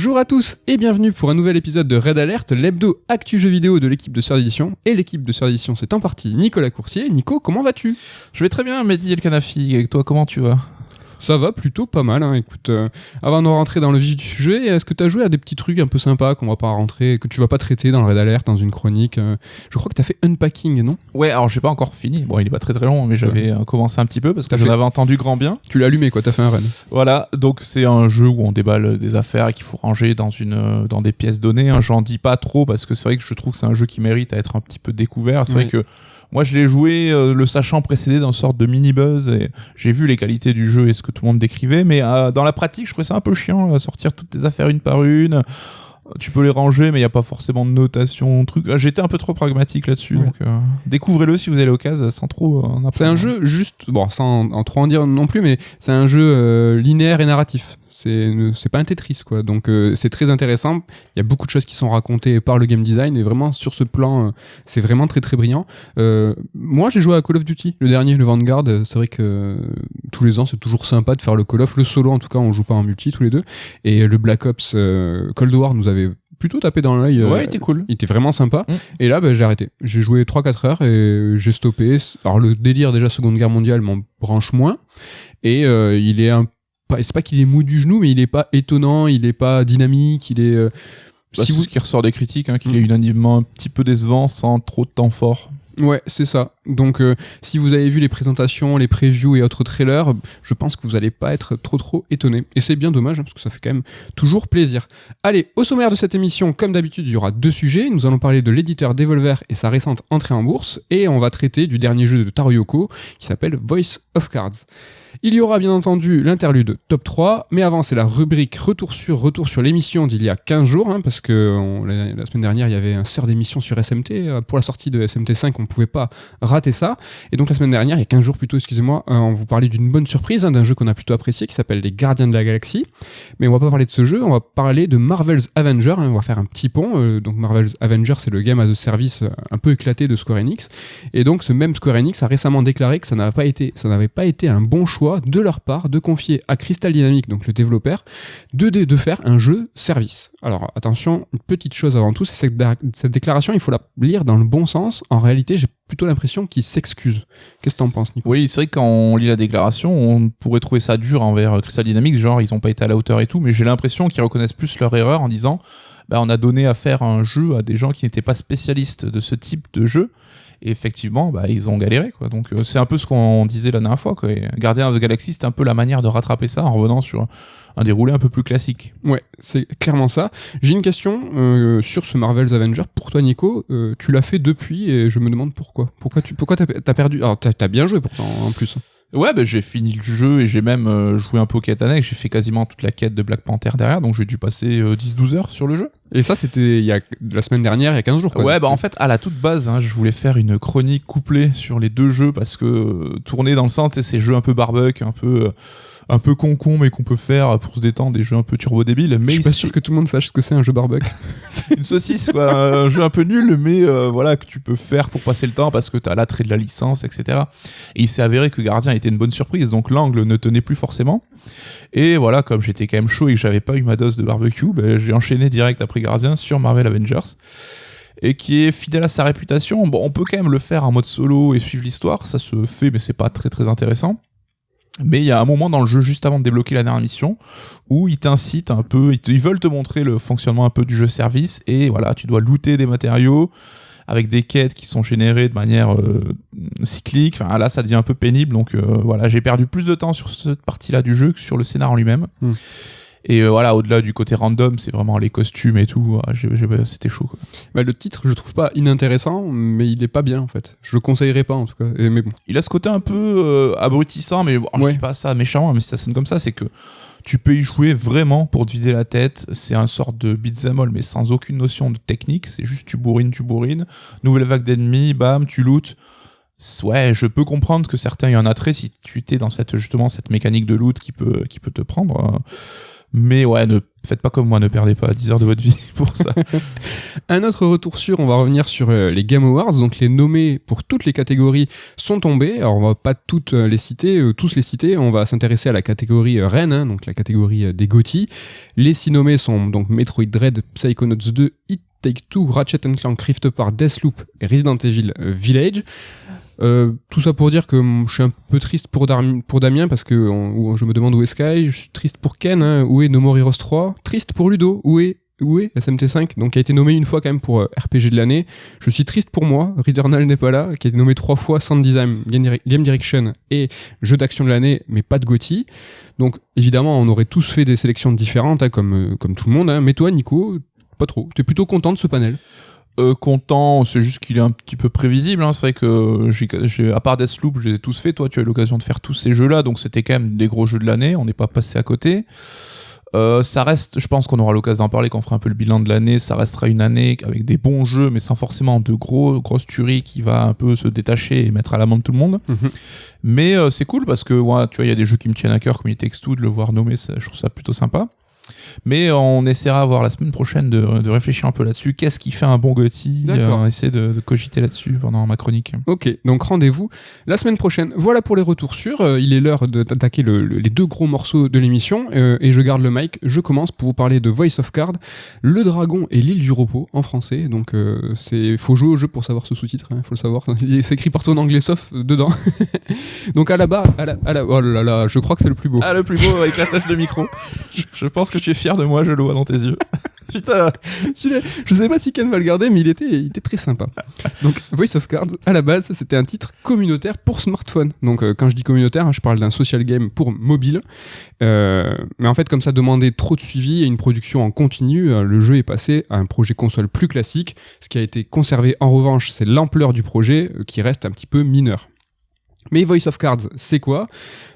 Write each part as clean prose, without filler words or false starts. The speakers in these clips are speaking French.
Bonjour à tous et bienvenue pour un nouvel épisode de Red Alert, l'hebdo actu jeux vidéo de l'équipe de Sœur d'Édition. Et l'équipe de Sœur d'Édition, c'est en partie Nicolas Coursier. Nico, comment vas-tu ? Je vais très bien, Mehdi El Kanafi. Et toi, comment tu vas ? Ça va plutôt pas mal, hein. Écoute, avant de rentrer dans le vif du sujet, est-ce que tu as joué à des petits trucs un peu sympas qu'on va pas rentrer, que tu vas pas traiter dans le Red Alert, dans une chronique Je crois que t'as fait Unpacking, non ? Ouais, alors j'ai pas encore fini. Bon, il est pas très long, mais j'avais commencé un petit peu parce que T'as j'en avais entendu grand bien. Tu l'as allumé, quoi, t'as fait un run. Voilà, donc c'est un jeu où on déballe des affaires et qu'il faut ranger dans des pièces données. Hein. J'en dis pas trop parce que c'est vrai que je trouve que c'est un jeu qui mérite à être un petit peu découvert. C'est vrai que moi, je l'ai joué le sachant précédé d'une sorte de mini-buzz et j'ai vu les qualités du jeu et ce que tout le monde décrivait, mais dans la pratique, je trouvais ça un peu chiant, sortir toutes tes affaires une par une. Tu peux les ranger, mais il n'y a pas forcément de notation, truc. J'étais un peu trop pragmatique là-dessus, donc découvrez-le si vous avez l'occasion, sans trop en apprendre. C'est un jeu juste, bon, sans en trop en dire non plus, mais c'est un jeu linéaire et narratif. C'est pas un Tetris, quoi. Donc c'est très intéressant. Il y a beaucoup de choses qui sont racontées par le game design et vraiment sur ce plan, c'est vraiment très très brillant. Moi, j'ai joué à Call of Duty, le dernier, le Vanguard. C'est vrai que tous les ans, c'est toujours sympa de faire le Call of, le solo en tout cas. On joue pas en multi tous les deux. Et le Black Ops Cold War nous avait plutôt tapé dans l'œil. Ouais, il était cool. Il était vraiment sympa. Et là, j'ai arrêté. J'ai joué 3-4 heures et j'ai stoppé. Alors le délire déjà Seconde Guerre mondiale m'en branche moins. Et il est c'est pas qu'il est mou du genou, mais il est pas étonnant, il est pas dynamique, il est... c'est ce qui ressort des critiques, hein, qu'il est unanimement un petit peu décevant, sans trop de temps fort. Ouais, c'est ça. Donc, si vous avez vu les présentations, les previews et autres trailers, je pense que vous allez pas être trop étonnés. Et c'est bien dommage, hein, parce que ça fait quand même toujours plaisir. Allez, au sommaire de cette émission, comme d'habitude, il y aura 2 sujets. Nous allons parler de l'éditeur Devolver et sa récente entrée en bourse. Et on va traiter du dernier jeu de Taro Yoko, qui s'appelle Voice of Cards. Il y aura bien entendu l'interlude top 3, mais avant c'est la rubrique retour sur l'émission d'il y a 15 jours, hein, parce que la semaine dernière il y avait un sort d'émission sur SMT, pour la sortie de SMT 5 on pouvait pas rater ça, et donc la semaine dernière, il y a 15 jours plutôt, excusez-moi, on vous parlait d'une bonne surprise, hein, d'un jeu qu'on a plutôt apprécié qui s'appelle Les Gardiens de la Galaxie, mais on va pas parler de ce jeu, on va parler de Marvel's Avengers, hein, on va faire un petit pont, donc Marvel's Avengers c'est le game as a service un peu éclaté de Square Enix, et donc ce même Square Enix a récemment déclaré que ça n'avait pas été un bon choix de leur part de confier à Crystal Dynamics, donc le développeur, de faire un jeu service. Alors attention, une petite chose avant tout, c'est que cette déclaration, il faut la lire dans le bon sens. En réalité, j'ai plutôt l'impression qu'ils s'excusent. Qu'est-ce que t'en penses, Nico ? Oui, c'est vrai que quand on lit la déclaration, on pourrait trouver ça dur envers Crystal Dynamics, genre ils ont pas été à la hauteur et tout, mais j'ai l'impression qu'ils reconnaissent plus leur erreur en disant on a donné à faire un jeu à des gens qui n'étaient pas spécialistes de ce type de jeu. Et effectivement, ils ont galéré, quoi. Donc, c'est un peu ce qu'on disait la dernière fois, quoi. Et Guardians of the Galaxy, c'était un peu la manière de rattraper ça en revenant sur un déroulé un peu plus classique. Ouais, c'est clairement ça. J'ai une question sur ce Marvel's Avengers. Pour toi, Nico, tu l'as fait depuis et je me demande pourquoi. Pourquoi t'as perdu ? Alors, t'as bien joué pourtant, en plus. Ouais, j'ai fini le jeu et j'ai même joué un peu aux quêtes annexes. J'ai fait quasiment toute la quête de Black Panther derrière, donc j'ai dû passer 10-12 heures sur le jeu. Et ça, c'était la semaine dernière, il y a 15 jours, quoi. Ouais, en fait, à la toute base, hein, je voulais faire une chronique couplée sur les 2 jeux parce que tourner dans le sens, c'est ces jeux un peu barbecue, un peu con mais qu'on peut faire pour se détendre, des jeux un peu turbo débiles. Mais je suis pas sûr que tout le monde sache ce que c'est un jeu barbecue. Une saucisse, quoi. Un jeu un peu nul, mais voilà, que tu peux faire pour passer le temps parce que t'as l'attrait de la licence, etc. Et il s'est avéré que Gardien était une bonne surprise, donc l'angle ne tenait plus forcément. Et voilà, comme j'étais quand même chaud et que j'avais pas eu ma dose de barbecue, j'ai enchaîné direct après Gardien sur Marvel Avengers. Et qui est fidèle à sa réputation. Bon, on peut quand même le faire en mode solo et suivre l'histoire, ça se fait, mais c'est pas très très intéressant. Mais il y a un moment dans le jeu, juste avant de débloquer la dernière mission, où ils t'incitent un peu, ils veulent te montrer le fonctionnement un peu du jeu service, et voilà, tu dois looter des matériaux, avec des quêtes qui sont générées de manière cyclique. Enfin là, ça devient un peu pénible, donc voilà, j'ai perdu plus de temps sur cette partie-là du jeu que sur le scénar en lui-même. Et voilà, au-delà du côté random, c'est vraiment les costumes et tout, c'était chaud, quoi. Le titre, je trouve pas inintéressant, mais il est pas bien en fait. Je le conseillerais pas en tout cas. Mais bon. Il a ce côté un peu abrutissant, mais je dis pas ça méchamment, mais ça sonne comme ça, c'est que tu peux y jouer vraiment pour te vider la tête. C'est un sort de beat'em all, mais sans aucune notion de technique. C'est juste tu bourrines. Nouvelle vague d'ennemis, bam, tu lootes. Ouais, je peux comprendre que certains y en attrait si tu étais dans cette mécanique de loot qui peut te prendre. Mais ouais, ne faites pas comme moi, ne perdez pas 10 heures de votre vie pour ça. Un autre retour sûr, on va revenir sur les Game Awards. Donc les nommés pour toutes les catégories sont tombés. Alors on va pas toutes les citer, tous les citer. On va s'intéresser à la catégorie reine, hein, donc la catégorie des GOTY. Les 6 nommés sont donc Metroid Dread, Psychonauts 2, It Take-Two, Ratchet & Clank Rift Apart, Deathloop et Resident Evil Village. Tout ça pour dire que je suis un peu triste pour Damien parce que je me demande où est Sky, je suis triste pour Ken, hein, où est No More Heroes 3, triste pour Ludo, où est SMT5, donc qui a été nommé une fois quand même pour RPG de l'année. Je suis triste pour moi, Returnal n'est pas là, qui a été nommé 3 fois Sound Design, Game Direction et jeu d'action de l'année, mais pas de GOTY. Donc évidemment on aurait tous fait des sélections différentes, hein, comme tout le monde, hein. Mais toi Nico, pas trop, t'es plutôt content de ce panel? Content, c'est juste qu'il est un petit peu prévisible, hein. C'est vrai que j'ai à part Deathloop, je les ai tous fait. Toi, tu as eu l'occasion de faire tous ces jeux-là, donc c'était quand même des gros jeux de l'année. On n'est pas passé à côté. Ça reste, je pense qu'on aura l'occasion d'en parler quand on fera un peu le bilan de l'année. Ça restera une année avec des bons jeux, mais sans forcément de grosses tueries qui va un peu se détacher et mettre à l'amende tout le monde. Mais c'est cool parce que ouais, tu vois, il y a des jeux qui me tiennent à cœur, comme It Takes Two, de le voir nommé, je trouve ça plutôt sympa. Mais on essaiera voir la semaine prochaine de réfléchir un peu là-dessus. Qu'est-ce qui fait un bon GOTY? On essaie de cogiter là-dessus pendant ma chronique. Ok, donc rendez-vous la semaine prochaine. Voilà pour les retours sûrs. Il est l'heure d'attaquer les 2 gros morceaux de l'émission. Et je garde le mic. Je commence pour vous parler de Voice of Cards, Le Dragon et l'île du repos en français. Donc faut jouer au jeu pour savoir ce sous-titre. Hein, faut le savoir. C'est écrit partout en anglais sauf dedans. Donc à la barre, oh là là, je crois que c'est le plus beau. Ah, le plus beau avec la tâche de micro. Je pense que tu es fier de moi, je le vois dans tes yeux. Putain, je sais pas si Ken va le garder, mais il était très sympa. Donc, Voice of Cards, à la base, c'était un titre communautaire pour smartphone. Donc, quand je dis communautaire, hein, je parle d'un social game pour mobile. Mais en fait, comme ça demandait trop de suivi et une production en continu, le jeu est passé à un projet console plus classique. Ce qui a été conservé, en revanche, c'est l'ampleur du projet qui reste un petit peu mineur. Mais Voice of Cards, c'est quoi?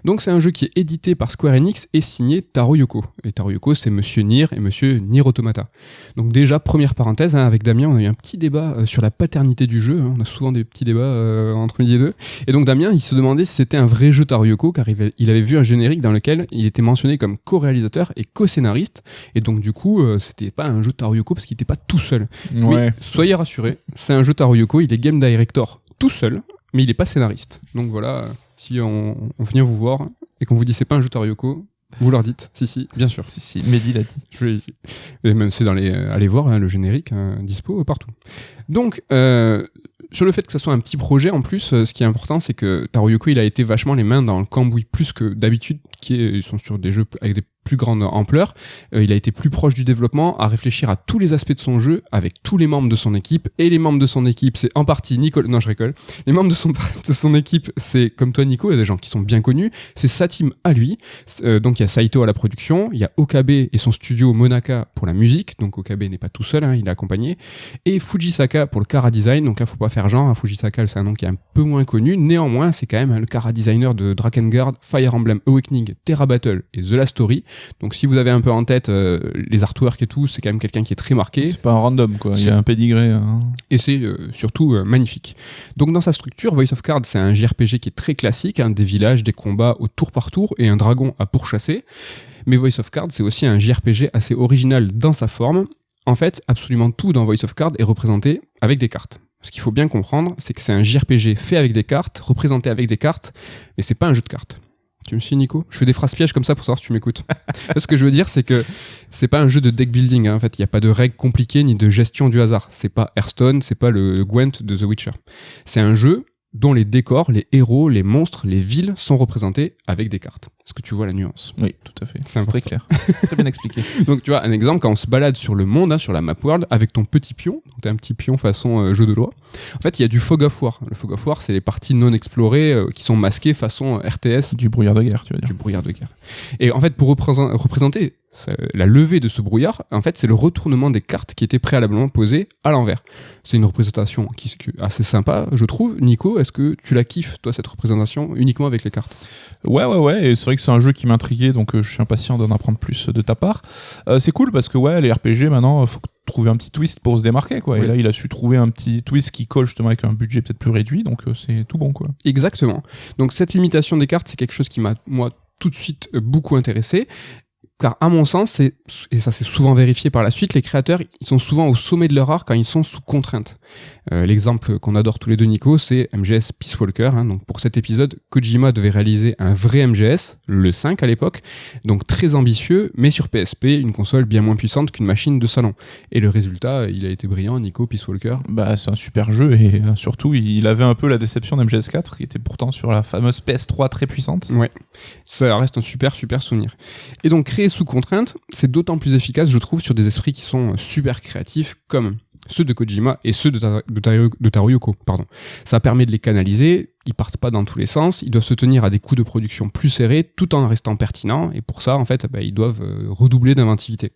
Donc c'est un jeu qui est édité par Square Enix et signé Taro Yoko. Et Taro Yoko, c'est Monsieur Nier et Monsieur Nier Automata. Donc déjà, première parenthèise, hein, avec Damien, on a eu un petit débat sur la paternité du jeu. Hein. On a souvent des petits débats entre midi et deux. Et donc Damien, il se demandait si c'était un vrai jeu Taro Yoko, car il avait vu un générique dans lequel il était mentionné comme co-réalisateur et co-scénariste. Et donc du coup, c'était pas un jeu Taro Yoko parce qu'il était pas tout seul. Ouais. Mais soyez rassurés, c'est un jeu Taro Yoko, il est game director tout seul. Mais il est pas scénariste. Donc voilà, si on vient vous voir et qu'on vous dit c'est pas un jeu Taro Yoko, vous leur dites si, bien sûr. Si, Mehdi l'a dit. Je l'ai dit. Et même c'est allez voir hein, le générique, hein, dispo partout. Donc sur le fait que ça soit un petit projet, en plus, ce qui est important, c'est que Taro Yoko, il a été vachement les mains dans le cambouis plus que d'habitude, ils sont sur des jeux avec des plus grande ampleur. Il a été plus proche du développement, à réfléchir à tous les aspects de son jeu avec tous les membres de son équipe. Et les membres de son équipe, c'est en partie Nicole. Non, je rigole. Les membres de son équipe, c'est comme toi, Nico, il y a des gens qui sont bien connus. C'est sa team à lui. Donc il y a Saito à la production, il y a Okabe et son studio Monaka pour la musique. Donc Okabe n'est pas tout seul, hein, il est accompagné. Et Fujisaka pour le chara design. Donc là, faut pas faire genre. Hein, Fujisaka, c'est un nom qui est un peu moins connu. Néanmoins, c'est quand même hein, le chara designer de Drakengard, Fire Emblem Awakening, Terra Battle et The Last Story. Donc si vous avez un peu en tête les artworks et tout, c'est quand même quelqu'un qui est très marqué. C'est pas un random quoi, il y a un pédigré. Hein. Et c'est surtout magnifique. Donc dans sa structure, Voice of Cards, c'est un JRPG qui est très classique, hein, des villages, des combats au tour par tour et un dragon à pourchasser. Mais Voice of Cards, c'est aussi un JRPG assez original dans sa forme. En fait, absolument tout dans Voice of Cards est représenté avec des cartes. Ce qu'il faut bien comprendre, c'est que c'est un JRPG fait avec des cartes, représenté avec des cartes, mais c'est pas un jeu de cartes. Tu me suis, Nico? Je fais des phrases pièges comme ça pour savoir si tu m'écoutes. Ce que je veux dire, c'est que c'est pas un jeu de deck building. Hein. En fait, il n'y a pas de règles compliquées ni de gestion du hasard. C'est pas Hearthstone, c'est pas le Gwent de The Witcher. C'est un jeu dont les décors, les héros, les monstres, les villes sont représentés avec des cartes. Est-ce que tu vois la nuance? Oui, tout à fait. C'est très clair. Très bien expliqué. Donc tu vois, un exemple, quand on se balade sur le monde, hein, sur la map world, avec ton petit pion, donc t'as un petit pion façon jeu de loi, en fait, il y a du fog of war. Le fog of war, c'est les parties non explorées qui sont masquées façon RTS. Du brouillard de guerre, tu veux dire. Du brouillard de guerre. Et en fait, pour représenter la levée de ce brouillard, en fait, c'est le retournement des cartes qui étaient préalablement posées à l'envers. C'est une représentation qui est assez sympa, je trouve. Nico, est-ce que tu la kiffes, toi, cette représentation, uniquement avec les cartes? Ouais, et c'est vrai que c'est un jeu qui m'intriguait, donc je suis impatient d'en apprendre plus de ta part. C'est cool parce que ouais, les RPG, maintenant, faut trouver un petit twist pour se démarquer, quoi. Oui. Et là, il a su trouver un petit twist qui colle justement avec un budget peut-être plus réduit, donc c'est tout bon, quoi. Exactement. Donc cette limitation des cartes, c'est quelque chose qui m'a, moi, tout de suite beaucoup intéressé. car à mon sens, et ça c'est souvent vérifié par la suite, les créateurs, ils sont souvent au sommet de leur art quand ils sont sous contrainte. L'exemple qu'on adore tous les deux, Nico, c'est MGS Peace Walker. Donc pour cet épisode, Kojima devait réaliser un vrai MGS, le 5 à l'époque, donc très ambitieux, mais sur PSP, une console bien moins puissante qu'une machine de salon. Et le résultat, il a été brillant, Nico, Peace Walker. Bah, c'est un super jeu, et surtout, il avait un peu la déception d'MGS 4, qui était pourtant sur la fameuse PS3 très puissante. Ouais, ça reste un super souvenir. Et donc créer sous contrainte, c'est d'autant plus efficace, je trouve, sur des esprits qui sont super créatifs, comme ceux de Kojima et ceux de Taro Yoko. Ça permet de les canaliser, ils partent pas dans tous les sens, ils doivent se tenir à des coûts de production plus serrés tout en restant pertinents, et pour ça, en fait, ils doivent redoubler d'inventivité.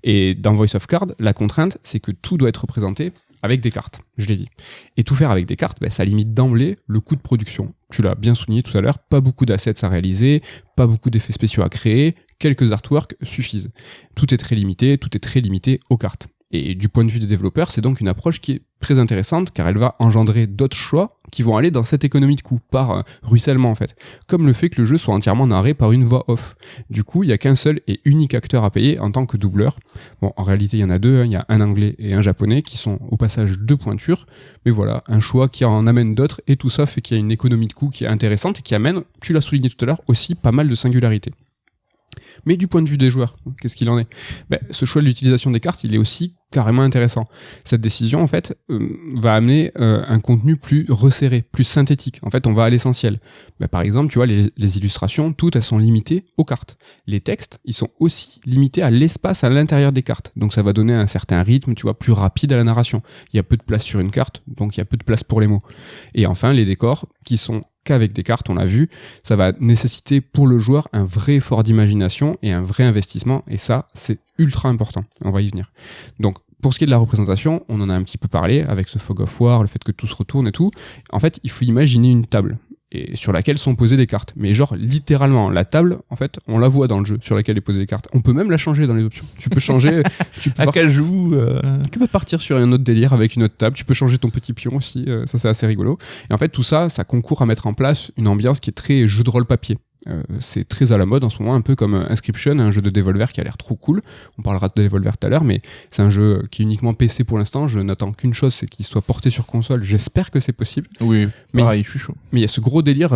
Et dans Voice of Card, la contrainte, c'est que tout doit être représenté avec des cartes, je l'ai dit. Et tout faire avec des cartes, ça limite d'emblée le coût de production. Tu l'as bien souligné tout à l'heure, pas beaucoup d'assets à réaliser, pas beaucoup d'effets spéciaux à créer, quelques artworks suffisent. Tout est très limité aux cartes. Et du point de vue des développeurs, c'est donc une approche qui est très intéressante, car elle va engendrer d'autres choix qui vont aller dans cette économie de coût, par ruissellement en fait. Comme le fait que le jeu soit entièrement narré par une voix off. Du coup, il n'y a qu'un seul et unique acteur à payer en tant que doubleur. Bon, en réalité, il y en a deux, il y a un anglais et un japonais, qui sont au passage deux pointures, mais voilà, un choix qui en amène d'autres, et tout ça fait qu'il y a une économie de coût qui est intéressante, et qui amène, tu l'as souligné tout à l'heure, aussi pas mal de singularités. Mais du point de vue des joueurs, qu'est-ce qu'il en est ? Ce choix de l'utilisation des cartes, il est aussi carrément intéressant. Cette décision, en fait, va amener un contenu plus resserré, plus synthétique. En fait, on va à l'essentiel. Par exemple, tu vois, les illustrations, toutes, elles sont limitées aux cartes. Les textes, ils sont aussi limités à l'espace à l'intérieur des cartes. Donc ça va donner un certain rythme, tu vois, plus rapide à la narration. Il y a peu de place sur une carte, donc il y a peu de place pour les mots. Et enfin, les décors, qui sont qu'avec des cartes, on l'a vu, ça va nécessiter pour le joueur un vrai effort d'imagination et un vrai investissement, et ça, c'est ultra important. On va y venir. Donc, pour ce qui est de la représentation, on en a un petit peu parlé avec ce Fog of War, le fait que tout se retourne et tout. En fait, il faut imaginer une table et sur laquelle sont posées des cartes. Mais genre, littéralement, la table, en fait, on la voit dans le jeu, sur laquelle est posée les cartes. On peut même la changer dans les options. Tu peux changer... à quel joue Tu peux partir sur un autre délire avec une autre table. Tu peux changer ton petit pion aussi. Ça, c'est assez rigolo. Et en fait, tout ça, ça concourt à mettre en place une ambiance qui est très jeu de rôle papier. C'est très à la mode en ce moment, un peu comme Inscription, un jeu de Devolver qui a l'air trop cool. On parlera de Devolver tout à l'heure, mais c'est un jeu qui est uniquement PC pour l'instant. Je n'attends qu'une chose, c'est qu'il soit porté sur console. J'espère que c'est possible. Oui, mais pareil, je suis chaud. Mais il y a ce gros délire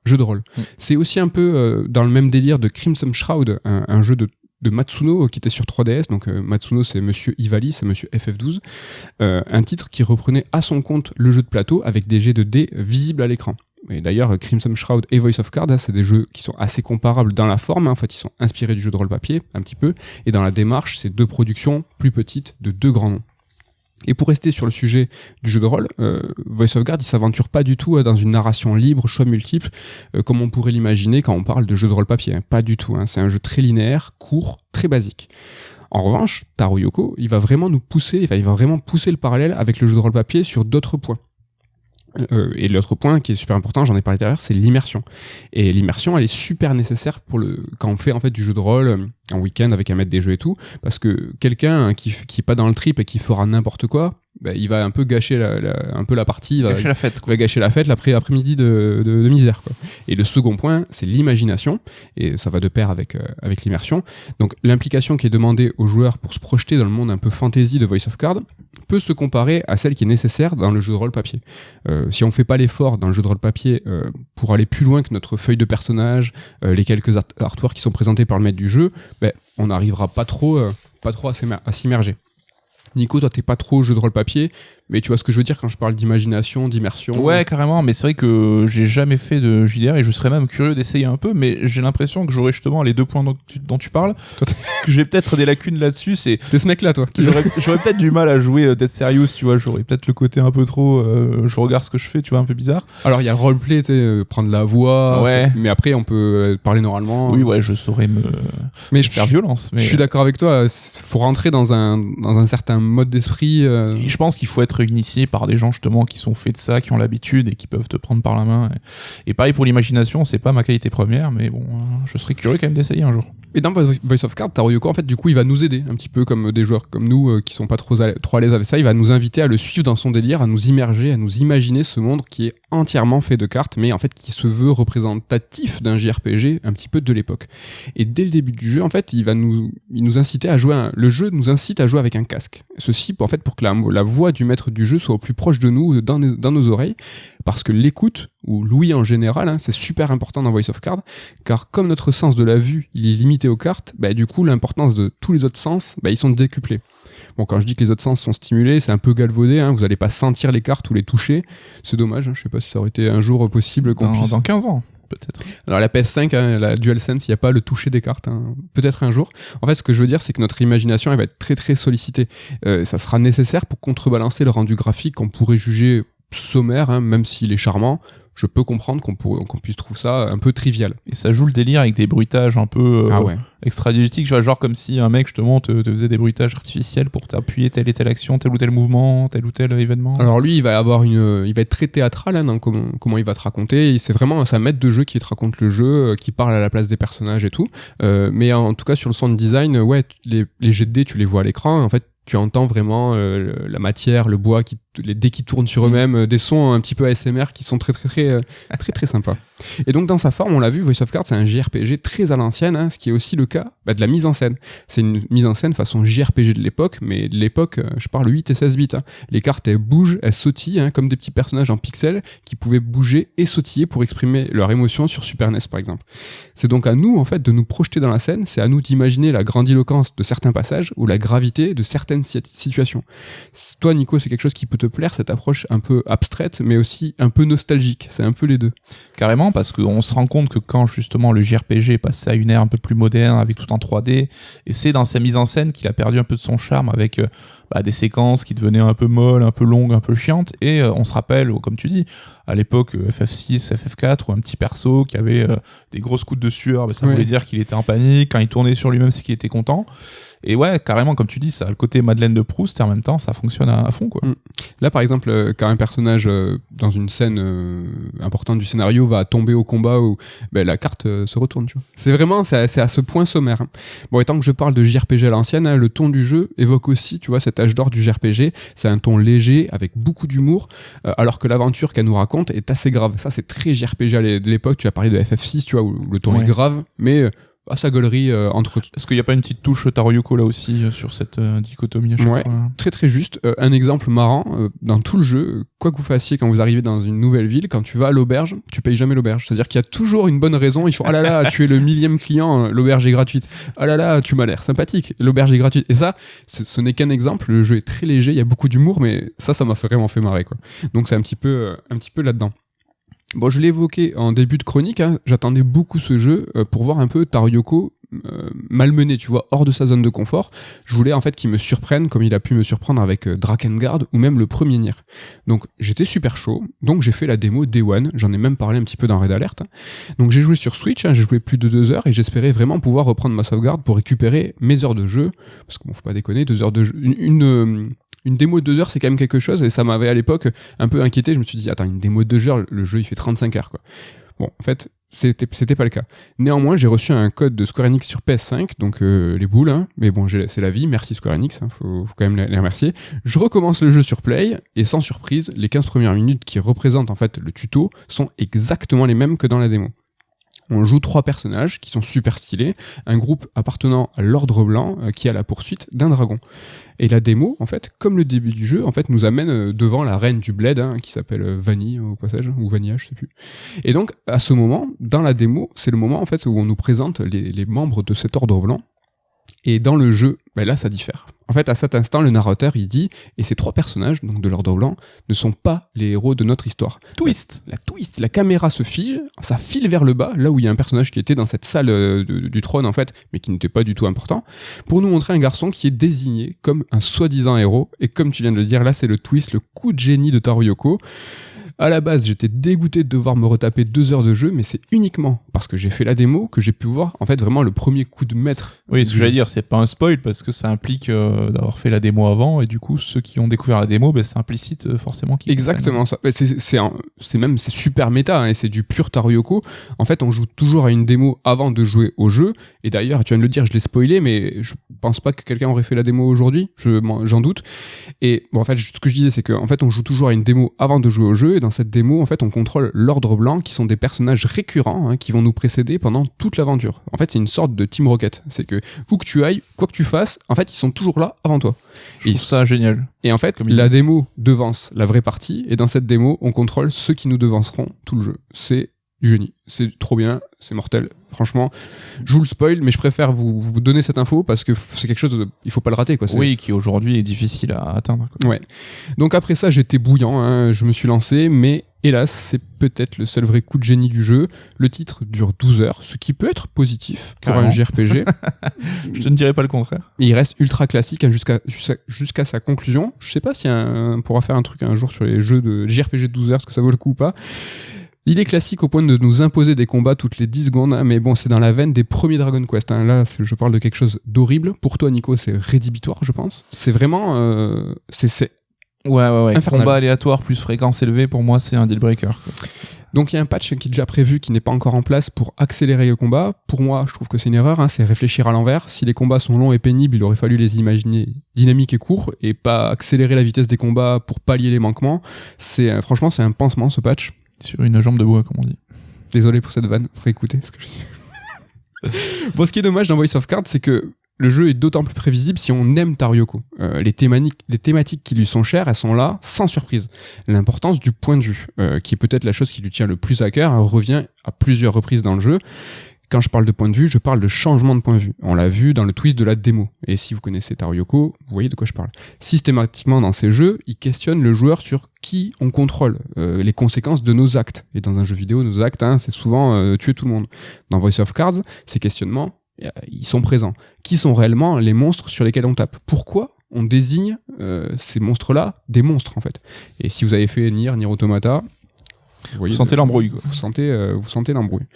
jeu de rôle. C'est aussi un peu dans le même délire de Crimson Shroud, un jeu de Matsuno qui était sur 3DS. Donc Matsuno, c'est Monsieur Ivali, c'est Monsieur FF12. Un titre qui reprenait à son compte le jeu de plateau avec des jets de dés visibles à l'écran. Et d'ailleurs, Crimson Shroud et Voice of Card, c'est des jeux qui sont assez comparables dans la forme. En fait, ils sont inspirés du jeu de rôle papier, un petit peu. Et dans la démarche, c'est deux productions plus petites de deux grands noms. Et pour rester sur le sujet du jeu de rôle, Voice of Guard, il s'aventure pas du tout dans une narration libre, choix multiples, comme on pourrait l'imaginer quand on parle de jeu de rôle papier. Pas du tout. C'est un jeu très linéaire, court, très basique. En revanche, Taro Yoko, il va vraiment pousser le parallèle avec le jeu de rôle papier sur d'autres points. Et l'autre point qui est super important, j'en ai parlé tout à l'heure, c'est l'immersion. Et l'immersion, elle est super nécessaire quand on fait en fait du jeu de rôle en week-end avec un maître des jeux et tout, parce que quelqu'un qui est pas dans le trip et qui fera n'importe quoi, il va un peu gâcher la partie, il va gâcher la fête l'après-midi de misère, quoi. Et le second point, c'est l'imagination, et ça va de pair avec l'immersion. Donc l'implication qui est demandée aux joueurs pour se projeter dans le monde un peu fantasy de Voice of Card peut se comparer à celle qui est nécessaire dans le jeu de rôle papier. Si on fait pas l'effort dans le jeu de rôle papier pour aller plus loin que notre feuille de personnage, les quelques artworks qui sont présentés par le maître du jeu, on n'arrivera pas trop à s'immerger. Nico, toi t'es pas trop jeu de rôle papier, mais tu vois ce que je veux dire quand je parle d'imagination, d'immersion. Ouais, carrément, mais c'est vrai que j'ai jamais fait de JDR et je serais même curieux d'essayer un peu, mais j'ai l'impression que j'aurais justement les deux points dont tu parles, que j'ai peut-être des lacunes là-dessus. T'es ce mec-là, toi. J'aurais peut-être du mal à jouer Dead Serious, tu vois, j'aurais peut-être le côté un peu trop, je regarde ce que je fais, tu vois, un peu bizarre. Alors il y a le roleplay, tu sais, prendre la voix, ouais. Mais après on peut parler normalement. Oui, ouais, je saurais me faire violence. Mais je suis d'accord avec toi, faut rentrer dans un certain mode d'esprit. Et je pense qu'il faut être être initié par des gens justement qui sont faits de ça, qui ont l'habitude et qui peuvent te prendre par la main. Et pareil pour l'imagination, c'est pas ma qualité première, mais bon, je serais curieux quand même d'essayer un jour. Et dans Voice of Cards, Taro Yoko, en fait, du coup, il va nous aider un petit peu comme des joueurs comme nous qui sont pas trop à l'aise avec ça. Il va nous inviter à le suivre dans son délire, à nous immerger, à nous imaginer ce monde qui est entièrement fait de cartes, mais en fait qui se veut représentatif d'un JRPG un petit peu de l'époque. Et dès le début du jeu, en fait, il nous inciter à jouer. Le jeu nous incite à jouer avec un casque. Ceci, pour que la voix du maître du jeu soit au plus proche de nous, dans nos oreilles, parce que l'écoute ou l'ouïe en général, c'est super important dans Voice of Cards, car comme notre sens de la vue, il est limité aux cartes, du coup, l'importance de tous les autres sens, ils sont décuplés. Bon, quand je dis que les autres sens sont stimulés, c'est un peu galvaudé, vous allez pas sentir les cartes ou les toucher. C'est dommage, je sais pas si ça aurait été un jour possible qu'on puisse... Dans 15 ans, peut-être. Alors la PS5, la DualSense, il n'y a pas le toucher des cartes, peut-être un jour. En fait, ce que je veux dire, c'est que notre imagination, elle va être très très sollicitée. Ça sera nécessaire pour contrebalancer le rendu graphique qu'on pourrait juger sommaire, même s'il est charmant. Je peux comprendre qu'on puisse trouver ça un peu trivial. Et ça joue le délire avec des bruitages un peu extra-diégétiques, genre comme si un mec justement te faisait des bruitages artificiels pour t'appuyer telle et telle action, tel ou tel mouvement, tel ou tel événement. Alors lui, il va être très théâtral dans comment il va te raconter. C'est vraiment un maître de jeu qui te raconte le jeu, qui parle à la place des personnages et tout. Mais en tout cas sur le sound design, les jets de dés, tu les vois à l'écran. En fait, tu entends vraiment la matière, le bois, les dés qui tournent sur eux-mêmes, des sons un petit peu ASMR qui sont très très très très très sympas. Et donc dans sa forme, on l'a vu, Voice of Cards, c'est un JRPG très à l'ancienne, ce qui est aussi le cas de la mise en scène. C'est une mise en scène façon JRPG de l'époque, mais de l'époque, je parle 8 et 16 bits. Les cartes, elles bougent, elles sautillent, comme des petits personnages en pixels qui pouvaient bouger et sautiller pour exprimer leur émotion sur Super NES par exemple. C'est donc à nous en fait de nous projeter dans la scène, c'est à nous d'imaginer la grandiloquence de certains passages ou la gravité de certaines situations. Toi Nico, c'est quelque chose qui peut te plaire, cette approche un peu abstraite mais aussi un peu nostalgique, c'est un peu les deux. Carrément, parce qu'on se rend compte que quand justement le JRPG est passé à une ère un peu plus moderne avec tout en 3D, et c'est dans sa mise en scène qu'il a perdu un peu de son charme avec des séquences qui devenaient un peu molles, un peu longues, un peu chiantes, et on se rappelle, comme tu dis, à l'époque FF6, FF4, ou un petit perso qui avait des grosses gouttes de sueur, ça voulait dire qu'il était en panique, quand il tournait sur lui-même c'est qu'il était content. Et ouais, carrément, comme tu dis, ça a le côté Madeleine de Proust, et en même temps, ça fonctionne à fond, quoi. Là, par exemple, quand un personnage, dans une scène importante du scénario, va tomber au combat, où la carte se retourne, tu vois. C'est à ce point sommaire. Bon, et tant que je parle de JRPG à l'ancienne, le ton du jeu évoque aussi, tu vois, cet âge d'or du JRPG. C'est un ton léger, avec beaucoup d'humour, alors que l'aventure qu'elle nous raconte est assez grave. Ça, c'est très JRPG de l'époque. Tu as parlé de FF6, tu vois, où le ton est grave, mais... à sa gaulerie entre... Est-ce qu'il n'y a pas une petite touche Taro Yoko là aussi sur cette dichotomie à chaque fois très très juste. Un exemple marrant, dans tout le jeu, quoi que vous fassiez quand vous arrivez dans une nouvelle ville, quand tu vas à l'auberge, tu payes jamais l'auberge. C'est-à-dire qu'il y a toujours une bonne raison. Ils font « Ah là là, tu es le 1000e client, l'auberge est gratuite. Ah là là, tu m'as l'air sympathique, l'auberge est gratuite. » Et ça, ce n'est qu'un exemple. Le jeu est très léger, il y a beaucoup d'humour, mais ça m'a vraiment fait marrer, quoi. Donc c'est un petit peu là-dedans. Bon, je l'ai évoqué en début de chronique, j'attendais beaucoup ce jeu pour voir un peu Taro Yoko malmené, tu vois, hors de sa zone de confort. Je voulais en fait qu'il me surprenne comme il a pu me surprendre avec Drakengard ou même le premier Nier. Donc j'étais super chaud, donc j'ai fait la démo Day One, j'en ai même parlé un petit peu dans Red Alert. Donc j'ai joué sur Switch, j'ai joué plus de 2 heures et j'espérais vraiment pouvoir reprendre ma sauvegarde pour récupérer mes heures de jeu, parce que bon, faut pas déconner, 2 heures de jeu, une démo de 2 heures, c'est quand même quelque chose, et ça m'avait à l'époque un peu inquiété. Je me suis dit, attends, une démo de 2 heures, le jeu il fait 35 heures, quoi. Bon, en fait, c'était pas le cas. Néanmoins, j'ai reçu un code de Square Enix sur PS5, donc les boules, mais bon, c'est la vie, merci Square Enix, faut quand même les remercier. Je recommence le jeu sur Play, et sans surprise, les 15 premières minutes qui représentent en fait le tuto sont exactement les mêmes que dans la démo. On joue 3 personnages qui sont super stylés, un groupe appartenant à l'Ordre Blanc qui est à la poursuite d'un dragon. Et la démo, en fait, comme le début du jeu, en fait, nous amène devant la reine du bled, qui s'appelle Vanille au passage, ou Vanilla, je sais plus. Et donc, à ce moment, dans la démo, c'est le moment en fait où on nous présente les membres de cet Ordre Blanc. Et dans le jeu, là, ça diffère. En fait, à cet instant, le narrateur, il dit, et ces 3 personnages, donc de l'Ordre Blanc, ne sont pas les héros de notre histoire. Twist. La caméra se fige, ça file vers le bas, là où il y a un personnage qui était dans cette salle du trône, en fait, mais qui n'était pas du tout important, pour nous montrer un garçon qui est désigné comme un soi-disant héros. Et comme tu viens de le dire, là, c'est le twist, le coup de génie de Taro Yoko. à la base, j'étais dégoûté de devoir me retaper 2 heures de jeu, mais c'est uniquement parce que j'ai fait la démo que j'ai pu voir, en fait, vraiment le premier coup de maître. Oui, ce que j'allais dire, c'est pas un spoil parce que ça implique d'avoir fait la démo avant et du coup, ceux qui ont découvert la démo, c'est implicite forcément qu'ils Exactement ça. C'est super méta, hein, et c'est du pur Taru-Yoko. En fait, on joue toujours à une démo avant de jouer au jeu. Et d'ailleurs, tu viens de le dire, je l'ai spoilé, mais je pense pas que quelqu'un aurait fait la démo aujourd'hui. J'en doute. Et bon, en fait, ce que je disais, c'est qu'en fait, on joue toujours à une démo avant de jouer au jeu. Et dans cette démo, en fait, on contrôle l'Ordre Blanc, qui sont des personnages récurrents, hein, qui vont nous précéder pendant toute l'aventure. En fait, c'est une sorte de Team Rocket. C'est que où que tu ailles, quoi que tu fasses, en fait, ils sont toujours là avant toi. Je trouve ça génial. Et en fait, la démo devance la vraie partie. Et dans cette démo, on contrôle ceux qui nous devanceront tout le jeu. C'est du génie. C'est trop bien. C'est mortel. Franchement, je vous le spoil, mais je préfère vous donner cette info parce que c'est quelque chose il faut pas le rater, quoi. Oui, qui aujourd'hui est difficile à atteindre, quoi. Ouais. Donc après ça, j'étais bouillant, hein, je me suis lancé, mais hélas, c'est peut-être le seul vrai coup de génie du jeu. Le titre dure 12 heures, ce qui peut être positif pour un JRPG. Je ne dirais pas le contraire. Et il reste ultra classique, hein, jusqu'à sa conclusion. Je sais pas si on pourra faire un truc un jour sur les jeux de JRPG de 12 heures, est-ce que ça vaut le coup ou pas. Il est classique au point de nous imposer des combats toutes les 10 secondes, hein, mais bon, c'est dans la veine des premiers Dragon Quest. Hein. Là, je parle de quelque chose d'horrible. Pour toi, Nico, c'est rédhibitoire, je pense. C'est vraiment... c'est Ouais. infernal. Combat aléatoire plus fréquence élevée, pour moi, c'est un deal breaker, quoi. Donc il y a un patch qui est déjà prévu, qui n'est pas encore en place pour accélérer le combat. Pour moi, je trouve que c'est une erreur, hein, c'est réfléchir à l'envers. Si les combats sont longs et pénibles, il aurait fallu les imaginer dynamiques et courts, et pas accélérer la vitesse des combats pour pallier les manquements. Franchement, c'est un pansement, ce patch. Sur une jambe de bois, comme on dit. Désolé pour cette vanne, faut écouter ce que je dis. Bon, ce qui est dommage dans Voice of Cards, c'est que le jeu est d'autant plus prévisible si on aime Taru-Yoko. Les thématiques qui lui sont chères, elles sont là, sans surprise. L'importance du point de vue, qui est peut-être la chose qui lui tient le plus à cœur, revient à plusieurs reprises dans le jeu. Quand je parle de point de vue, je parle de changement de point de vue. On l'a vu dans le twist de la démo. Et si vous connaissez Taru-Yoko, vous voyez de quoi je parle. Systématiquement dans ces jeux, il questionne le joueur sur qui on contrôle, les conséquences de nos actes. Et dans un jeu vidéo, nos actes, hein, c'est souvent tuer tout le monde. Dans Voice of Cards, ces questionnements, ils sont présents. Qui sont réellement les monstres sur lesquels on tape? Pourquoi on désigne ces monstres-là des monstres, en fait? Et si vous avez fait Nier Automata, vous sentez l'embrouille, quoi. Vous sentez l'embrouille.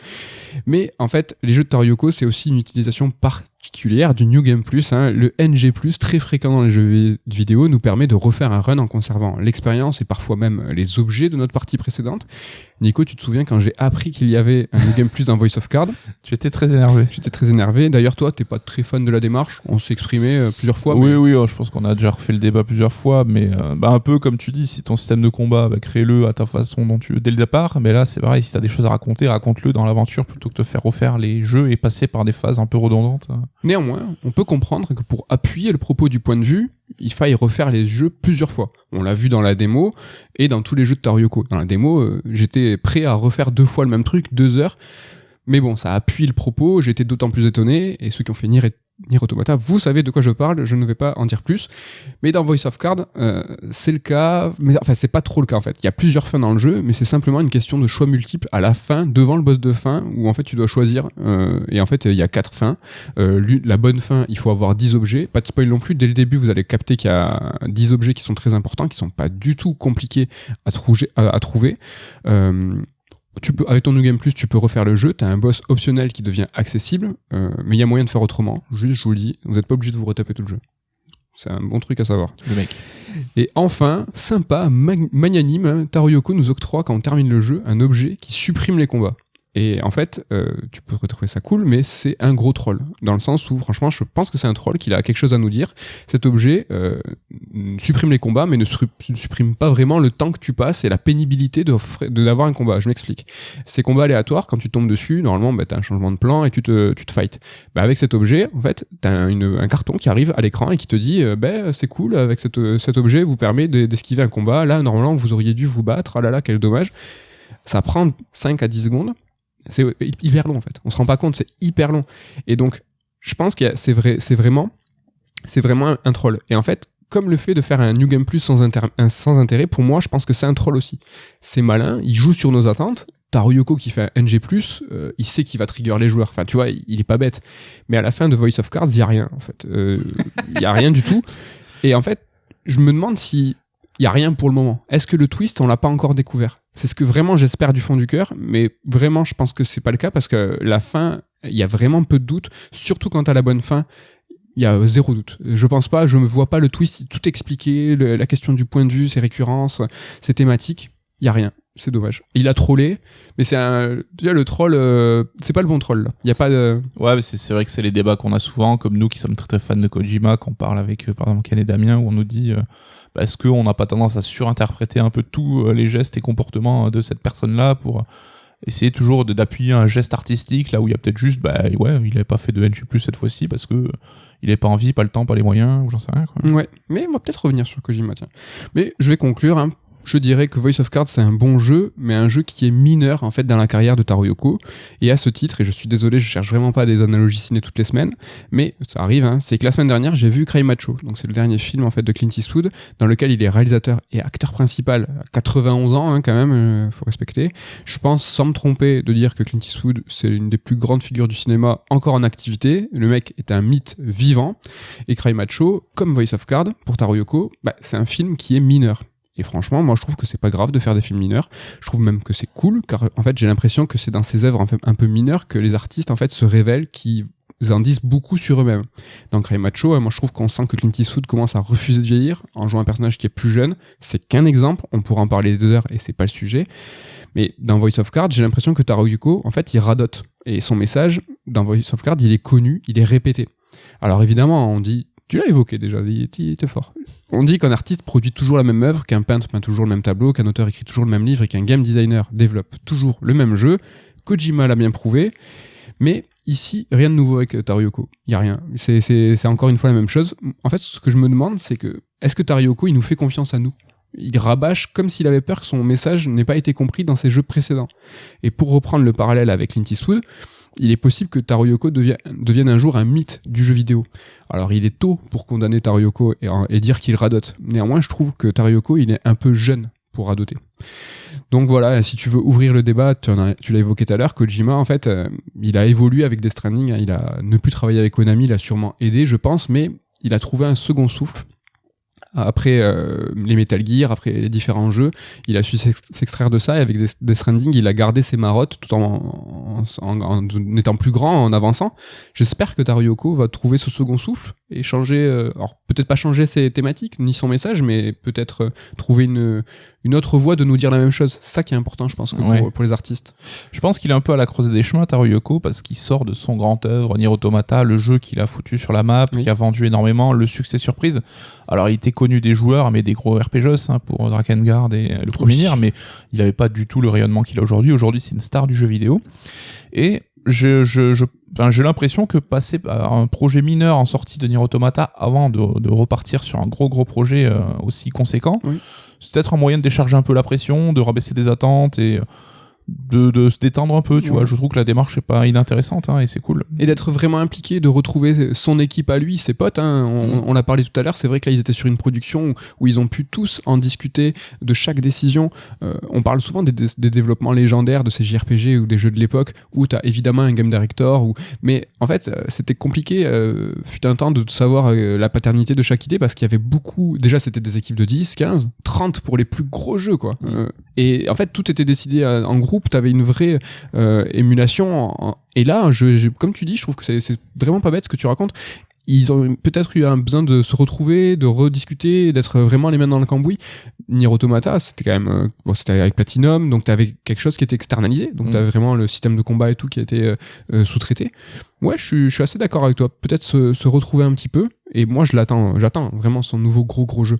Mais en fait, les jeux de Taru-Yoko, c'est aussi une utilisation particulière du New Game Plus. Hein. Le NG+, très fréquent dans les jeux vidéo, nous permet de refaire un run en conservant l'expérience et parfois même les objets de notre partie précédente. Nico, tu te souviens quand j'ai appris qu'il y avait un New Game Plus dans Voice of Cards? Tu étais très énervé. J'étais très énervé. D'ailleurs, toi, t'es pas très fan de la démarche. On s'est exprimé plusieurs fois. Oui, je pense qu'on a déjà refait le débat plusieurs fois, mais un peu comme tu dis, si ton système de combat, crée-le à ta façon dont tu veux dès le départ. Mais là, c'est pareil, si t'as des choses à raconter, raconte-le dans l'aventure plutôt que de faire refaire les jeux et passer par des phases un peu redondantes. Néanmoins, on peut comprendre que pour appuyer le propos du point de vue, il faille refaire les jeux plusieurs fois. On l'a vu dans la démo et dans tous les jeux de Taru-Yoko. Dans la démo, j'étais prêt à refaire 2 fois le même truc, 2 heures. Mais bon, ça appuie le propos, j'étais d'autant plus étonné, et ceux qui ont fait Nier Automata, vous savez de quoi je parle, je ne vais pas en dire plus. Mais dans Voice of Cards, c'est le cas, mais enfin c'est pas trop le cas en fait. Il y a plusieurs fins dans le jeu, mais c'est simplement une question de choix multiples à la fin, devant le boss de fin, où en fait tu dois choisir, et en fait il y a 4 fins. La bonne fin, il faut avoir 10 objets, pas de spoil non plus, dès le début vous allez capter qu'il y a 10 objets qui sont très importants, qui sont pas du tout compliqués à trouver. Tu peux, avec ton New Game Plus, tu peux refaire le jeu, t'as un boss optionnel qui devient accessible, mais il y a moyen de faire autrement. Juste, je vous le dis, vous n'êtes pas obligé de vous retaper tout le jeu. C'est un bon truc à savoir. Le mec. Et enfin, sympa, magnanime, hein, Taru-Yoko nous octroie, quand on termine le jeu, un objet qui supprime les combats. Et en fait, tu peux trouver ça cool, mais c'est un gros troll. Dans le sens où, franchement, je pense que c'est un troll, qu'il a quelque chose à nous dire. Cet objet supprime les combats, mais ne supprime pas vraiment le temps que tu passes et la pénibilité d'avoir un combat. Je m'explique. Ces combats aléatoires, quand tu tombes dessus, normalement, t'as un changement de plan et tu te fights. Avec cet objet, en fait, t'as un carton qui arrive à l'écran et qui te dit, c'est cool, avec cet objet, vous permet d'esquiver un combat. Là, normalement, vous auriez dû vous battre. Ah là là, quel dommage. Ça prend 5 à 10 secondes. C'est hyper long en fait. On se rend pas compte, c'est hyper long. Et donc, je pense que c'est vraiment un troll. Et en fait, comme le fait de faire un New Game Plus sans intérêt, pour moi, je pense que c'est un troll aussi. C'est malin, il joue sur nos attentes. Taru-Yoko qui fait un NG+, il sait qu'il va trigger les joueurs. Enfin, tu vois, il est pas bête. Mais à la fin de Voice of Cards, il y a rien en fait. Il y a rien du tout. Et en fait, je me demande si il y a rien pour le moment. Est-ce que le twist, on l'a pas encore découvert? C'est ce que vraiment j'espère du fond du cœur, mais vraiment je pense que c'est pas le cas parce que la fin, il y a vraiment peu de doutes, surtout quand t'as la bonne fin. Il y a zéro doute. Je me vois pas le twist, tout expliqué, la question du point de vue, ses récurrences, ses thématiques. Il y a rien. C'est dommage. Il a trollé, mais tu vois, le troll, c'est pas le bon troll, là. Il y a pas de... Ouais, mais c'est vrai que c'est les débats qu'on a souvent, comme nous qui sommes très très fans de Kojima, qu'on parle avec, par exemple, Ken et Damien, où on nous dit, est-ce qu'on n'a pas tendance à surinterpréter un peu tous les gestes et comportements de cette personne-là pour essayer toujours d'appuyer un geste artistique, là où il y a peut-être juste, il avait pas fait de NG+, cette fois-ci, parce que il avait pas envie, pas le temps, pas les moyens, ou j'en sais rien, quoi. Ouais, mais on va peut-être revenir sur Kojima, tiens. Mais je vais conclure, hein. Je dirais que Voice of Cards c'est un bon jeu, mais un jeu qui est mineur en fait dans la carrière de Taro Yoko. Et à ce titre, et je suis désolé, je cherche vraiment pas des analogies ciné toutes les semaines, mais ça arrive, hein, c'est que la semaine dernière j'ai vu Cry Macho, donc c'est le dernier film en fait de Clint Eastwood, dans lequel il est réalisateur et acteur principal à 91 ans, hein, quand même, faut respecter. Je pense sans me tromper de dire que Clint Eastwood c'est une des plus grandes figures du cinéma encore en activité. Le mec est un mythe vivant. Et Cry Macho, comme Voice of Cards pour Taro Yoko, c'est un film qui est mineur. Et franchement, moi je trouve que c'est pas grave de faire des films mineurs. Je trouve même que c'est cool, car en fait j'ai l'impression que c'est dans ces œuvres un peu mineures que les artistes en fait se révèlent, qui en disent beaucoup sur eux-mêmes. Dans Cry Macho, moi je trouve qu'on sent que Clint Eastwood commence à refuser de vieillir en jouant un personnage qui est plus jeune. C'est qu'un exemple, on pourra en parler des heures et c'est pas le sujet. Mais dans Voice of Cards, j'ai l'impression que Taro Yoko, en fait, il radote. Et son message, dans Voice of Cards, il est connu, il est répété. Alors évidemment, on dit... Tu l'as évoqué déjà, il était fort. On dit qu'un artiste produit toujours la même œuvre, qu'un peintre peint toujours le même tableau, qu'un auteur écrit toujours le même livre et qu'un game designer développe toujours le même jeu. Kojima l'a bien prouvé, mais ici, rien de nouveau avec Taro Yoko. Il y a rien. C'est encore une fois la même chose. En fait, ce que je me demande, c'est que est-ce que Taro Yoko, il nous fait confiance à nous ? Il rabâche comme s'il avait peur que son message n'ait pas été compris dans ses jeux précédents. Et pour reprendre le parallèle avec Clint Eastwood, il est possible que Taro Yoko devienne un jour un mythe du jeu vidéo. Alors il est tôt pour condamner Taro Yoko et dire qu'il radote. Néanmoins, je trouve que Taro Yoko, il est un peu jeune pour radoter. Donc voilà, si tu veux ouvrir le débat, tu l'as évoqué tout à l'heure, Kojima, en fait, il a évolué avec Death Stranding, hein, il a ne plus travaillé avec Konami, il a sûrement aidé, je pense, mais il a trouvé un second souffle. Après les Metal Gear, après les différents jeux, il a su s'extraire de ça, et avec Death Stranding, il a gardé ses marottes tout en étant plus grand, en avançant. J'espère que Taro Yoko va trouver ce second souffle et changer, alors peut-être pas changer ses thématiques, ni son message, mais peut-être trouver une autre voie de nous dire la même chose. C'est ça qui est important, je pense, pour les artistes. Je pense qu'il est un peu à la croisée des chemins, Taro Yoko, parce qu'il sort de son grand œuvre, Nier Automata, le jeu qu'il a foutu sur la map, qui a vendu énormément, le succès surprise. Alors, il était connu des joueurs, mais des gros RPGos, hein, pour Drakengard et le premier Nier, mais il avait pas du tout le rayonnement qu'il a aujourd'hui. Aujourd'hui, c'est une star du jeu vidéo. Et j'ai l'impression que passer à un projet mineur en sortie de Nier Automata avant de repartir sur un gros projet aussi conséquent, c'est peut-être un moyen de décharger un peu la pression, de rabaisser des attentes et de se détendre un peu, tu vois. Je trouve que la démarche est pas inintéressante, hein, et c'est cool. Et d'être vraiment impliqué, de retrouver son équipe à lui, ses potes, hein. On l'a parlé tout à l'heure, c'est vrai que là ils étaient sur une production où ils ont pu tous en discuter de chaque décision. On parle souvent des développements légendaires de ces JRPG ou des jeux de l'époque où t'as évidemment un game director, mais en fait c'était compliqué, fut un temps de savoir la paternité de chaque idée, parce qu'il y avait beaucoup, déjà c'était des équipes de 10, 15, 30 pour les plus gros jeux, quoi. Et en fait tout était décidé en groupe, t'avais une vraie émulation, et là comme tu dis, je trouve que c'est vraiment pas bête ce que tu racontes. Ils ont peut-être eu un besoin de se retrouver, de rediscuter, d'être vraiment les mains dans le cambouis. Nier Automata, c'était quand même c'était avec Platinum, donc t'avais quelque chose qui était externalisé, donc t'avais vraiment le système de combat et tout qui a été sous-traité. Ouais, je suis assez d'accord avec toi. Peut-être se retrouver un petit peu. Et moi, j'attends vraiment son nouveau gros jeu.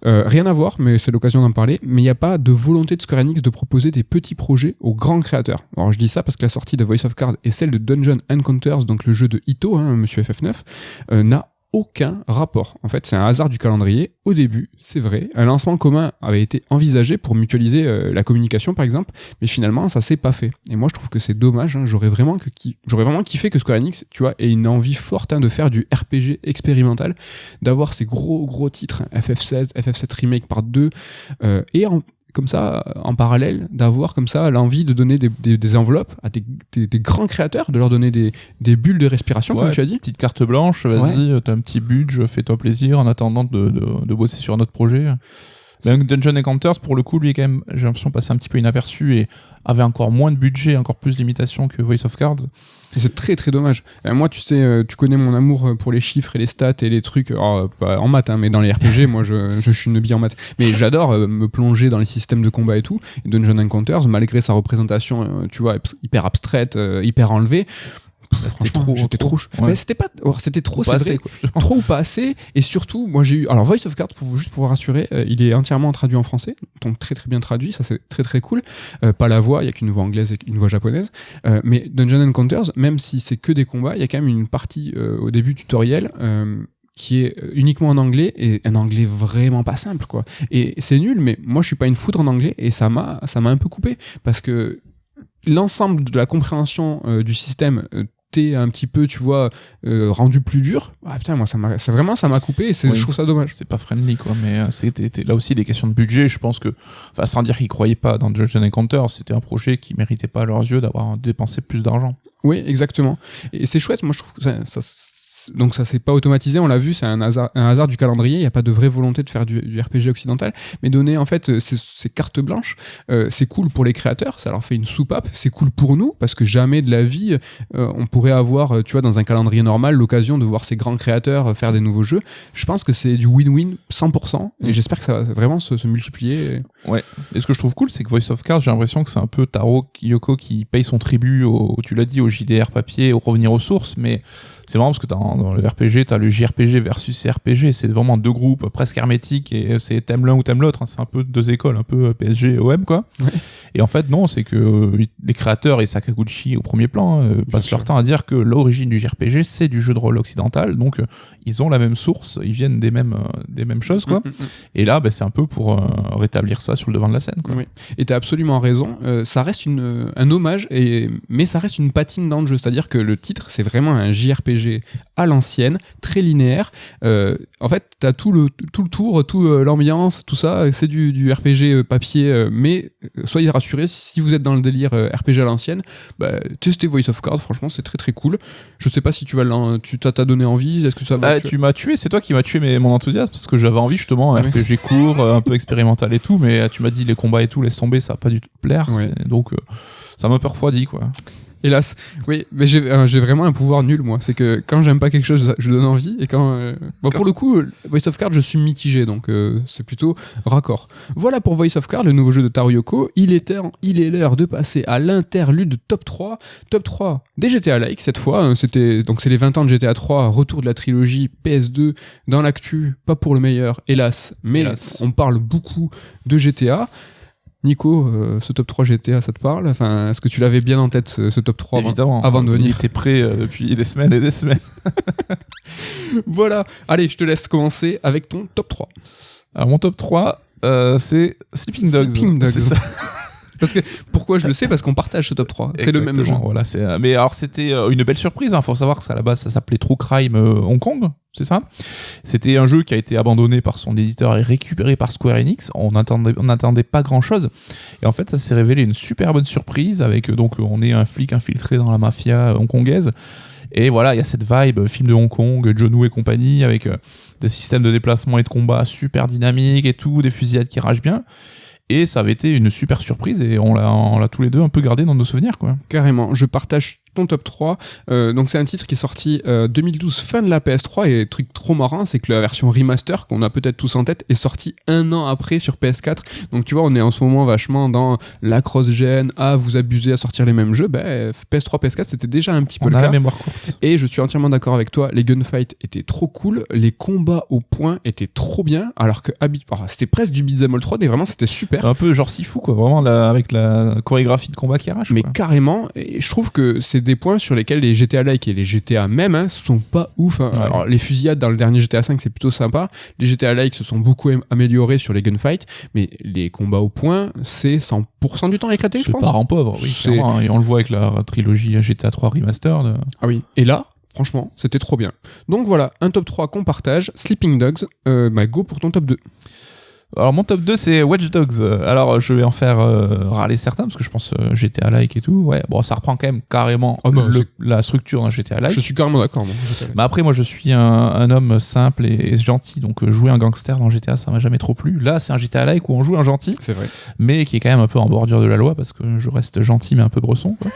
Rien à voir, mais c'est l'occasion d'en parler. Mais il n'y a pas de volonté de Square Enix de proposer des petits projets aux grands créateurs. Alors je dis ça parce que la sortie de Voice of Cards et celle de Dungeon Encounters, donc le jeu de Ito, hein, Monsieur FF9, n'a aucun rapport. En fait, c'est un hasard du calendrier. Au début, c'est vrai, un lancement commun avait été envisagé pour mutualiser la communication, par exemple, mais finalement, ça s'est pas fait. Et moi, je trouve que c'est dommage. Hein. J'aurais vraiment kiffé que Square Enix, tu vois, ait une envie forte, hein, de faire du RPG expérimental, d'avoir ces gros titres, hein, FF16, FF7 Remake par 2, et comme ça, en parallèle, d'avoir comme ça l'envie de donner des enveloppes à des grands créateurs, de leur donner des bulles de respiration, comme tu as dit. Petite carte blanche, vas-y, t'as un petit budget, fais-toi plaisir en attendant de bosser sur un autre projet. Mais Dungeon Encounters, pour le coup, lui, quand même, j'ai l'impression passait un petit peu inaperçu et avait encore moins de budget, encore plus de limitations que Voice of Cards. Et c'est très très dommage. Moi, tu sais, tu connais mon amour pour les chiffres et les stats et les trucs, pas en maths, hein, mais dans les RPG, moi je suis une bille en maths. Mais j'adore me plonger dans les systèmes de combat et tout. Et Dungeon Encounters, malgré sa représentation, tu vois, hyper abstraite, hyper enlevée, C'était trop. Ouais. Mais c'était trop, c'est assez, vrai. quoi. Trop ou pas assez. Et surtout, moi j'ai eu. Alors, Voice of Cards, juste pour vous rassurer, il est entièrement traduit en français. Donc, très très bien traduit. Ça, c'est très très cool. Pas la voix, il y a qu'une voix anglaise et une voix japonaise. Mais Dungeon Encounters, même si c'est que des combats, il y a quand même une partie au début tutoriel. Qui est uniquement en anglais et un anglais vraiment pas simple, quoi. Et c'est nul, mais moi je suis pas une foudre en anglais et ça m'a un peu coupé parce que l'ensemble de la compréhension du système t'es un petit peu, tu vois, rendu plus dur. Ah putain, moi ça m'a coupé et je trouve ça dommage. C'est pas friendly, quoi, mais c'était là aussi des questions de budget. Je pense que, enfin, sans dire qu'ils croyaient pas dans Dungeon Encounters, c'était un projet qui méritait pas à leurs yeux d'avoir dépensé plus d'argent. Oui, exactement. Et c'est chouette, moi je trouve que donc ça s'est pas automatisé, on l'a vu, c'est un hasard du calendrier, il n'y a pas de vraie volonté de faire du RPG occidental, mais donner en fait ces cartes blanches, c'est cool pour les créateurs, ça leur fait une soupape, c'est cool pour nous, parce que jamais de la vie on pourrait avoir, tu vois, dans un calendrier normal, l'occasion de voir ces grands créateurs faire des nouveaux jeux. Je pense que c'est du win-win 100%, et j'espère que ça va vraiment se multiplier. Ouais, et ce que je trouve cool, c'est que Voice of Cards, j'ai l'impression que c'est un peu Taro Yoko qui paye son tribut tu l'as dit, au JDR papier, au revenir aux sources, mais c'est marrant parce que dans le RPG, t'as le JRPG versus CRPG, c'est vraiment deux groupes presque hermétiques et c'est t'aimes l'un ou t'aimes l'autre, hein, c'est un peu deux écoles, un peu PSG et OM, quoi. Ouais. Et en fait, non, c'est que les créateurs et Sakaguchi au premier plan passent leur temps à dire que l'origine du JRPG, c'est du jeu de rôle occidental, donc ils ont la même source, ils viennent des mêmes choses, quoi. Et là, c'est un peu pour rétablir ça sur le devant de la scène, quoi. Oui. Et t'as absolument raison, ça reste un hommage, mais ça reste une patine dans le jeu, c'est-à-dire que le titre, c'est vraiment un JRPG à l'ancienne, très linéaire. En fait, t'as tout le tour, l'ambiance, tout ça, c'est du RPG papier, mais soyez rassurés, si vous êtes dans le délire RPG à l'ancienne, testez Voice of Cards, franchement, c'est très très cool. Je sais pas si tu t'as donné envie, est-ce que ça va... Tu m'as tué, c'est toi qui m'as tué mon enthousiasme, parce que j'avais envie justement, un RPG court, un peu expérimental et tout, mais tu m'as dit les combats et tout, laisse tomber, ça va pas du tout te plaire, donc ça m'a un peu refroidi, quoi. Hélas, oui, mais j'ai vraiment un pouvoir nul, moi. C'est que quand j'aime pas quelque chose, je donne envie, et pour le coup, Voice of Cards, je suis mitigé, donc c'est plutôt raccord. Voilà pour Voice of Cards, le nouveau jeu de Taro Yoko. Il est l'heure de passer à l'interlude top 3. Top 3 des GTA-like, cette fois. C'est les 20 ans de GTA 3, retour de la trilogie PS2 dans l'actu, pas pour le meilleur, hélas, mais on parle beaucoup de GTA. Nico, ce top 3 GTA, ça te parle ? Enfin, est-ce que tu l'avais bien en tête, ce top 3 avant de venir ? Il était prêt depuis des semaines et des semaines. Voilà. Allez, je te laisse commencer avec ton top 3. Alors, mon top 3, c'est Sleeping Dogs. C'est ça. Parce que, pourquoi je le sais ? Parce qu'on partage ce top 3. C'est le même jeu. Voilà, mais alors, c'était une belle surprise. Faut savoir que ça, à la base, ça s'appelait True Crime Hong Kong. C'est ça. C'était un jeu qui a été abandonné par son éditeur et récupéré par Square Enix. On n'attendait pas grand chose. Et en fait, ça s'est révélé une super bonne surprise avec, donc, on est un flic infiltré dans la mafia hongkongaise. Et voilà, il y a cette vibe, film de Hong Kong, John Woo et compagnie, avec des systèmes de déplacement et de combat super dynamiques et tout, des fusillades qui ragent bien. Et ça avait été une super surprise et on l'a tous les deux un peu gardé dans nos souvenirs, quoi. Carrément, je partage ton top 3. Donc c'est un titre qui est sorti 2012, fin de la PS3, et truc trop marrant, c'est que la version remaster, qu'on a peut-être tous en tête, est sortie 1 an après sur PS4. Donc tu vois, on est en ce moment vachement dans la cross-gen, vous abusez à sortir les mêmes jeux. PS3, PS4, c'était déjà un petit peu le cas. On a la mémoire courte. Et je suis entièrement d'accord avec toi, les gunfights étaient trop cool, les combats au point étaient trop bien, alors que c'était presque du beat'em all 3D, vraiment c'était super. Un peu genre Sifu, quoi, vraiment avec la chorégraphie de combat qui arrache. Mais quoi. Carrément, et je trouve que c'est des points sur lesquels les GTA-like et les GTA même sont pas ouf. Hein. Ouais. Alors les fusillades dans le dernier GTA 5 c'est plutôt sympa, les GTA-like se sont beaucoup améliorés sur les gunfights, mais les combats au point c'est 100% du temps éclaté, je pense. C'est parent pauvre, oui, clairement, et on le voit avec la trilogie GTA 3 Remastered. Ah oui, et là franchement, c'était trop bien. Donc voilà, un top 3 qu'on partage, Sleeping Dogs, go pour ton top 2. Alors mon top 2 c'est Watch Dogs. Alors je vais en faire râler certains parce que je pense GTA-like et tout. Ouais, bon ça reprend quand même carrément la structure d'un GTA-like. Je suis carrément d'accord. Mais après moi je suis un homme simple et gentil, donc jouer un gangster dans GTA ça m'a jamais trop plu. Là c'est un GTA-like où on joue un gentil, c'est vrai, mais qui est quand même un peu en bordure de la loi parce que je reste gentil mais un peu bresson, quoi.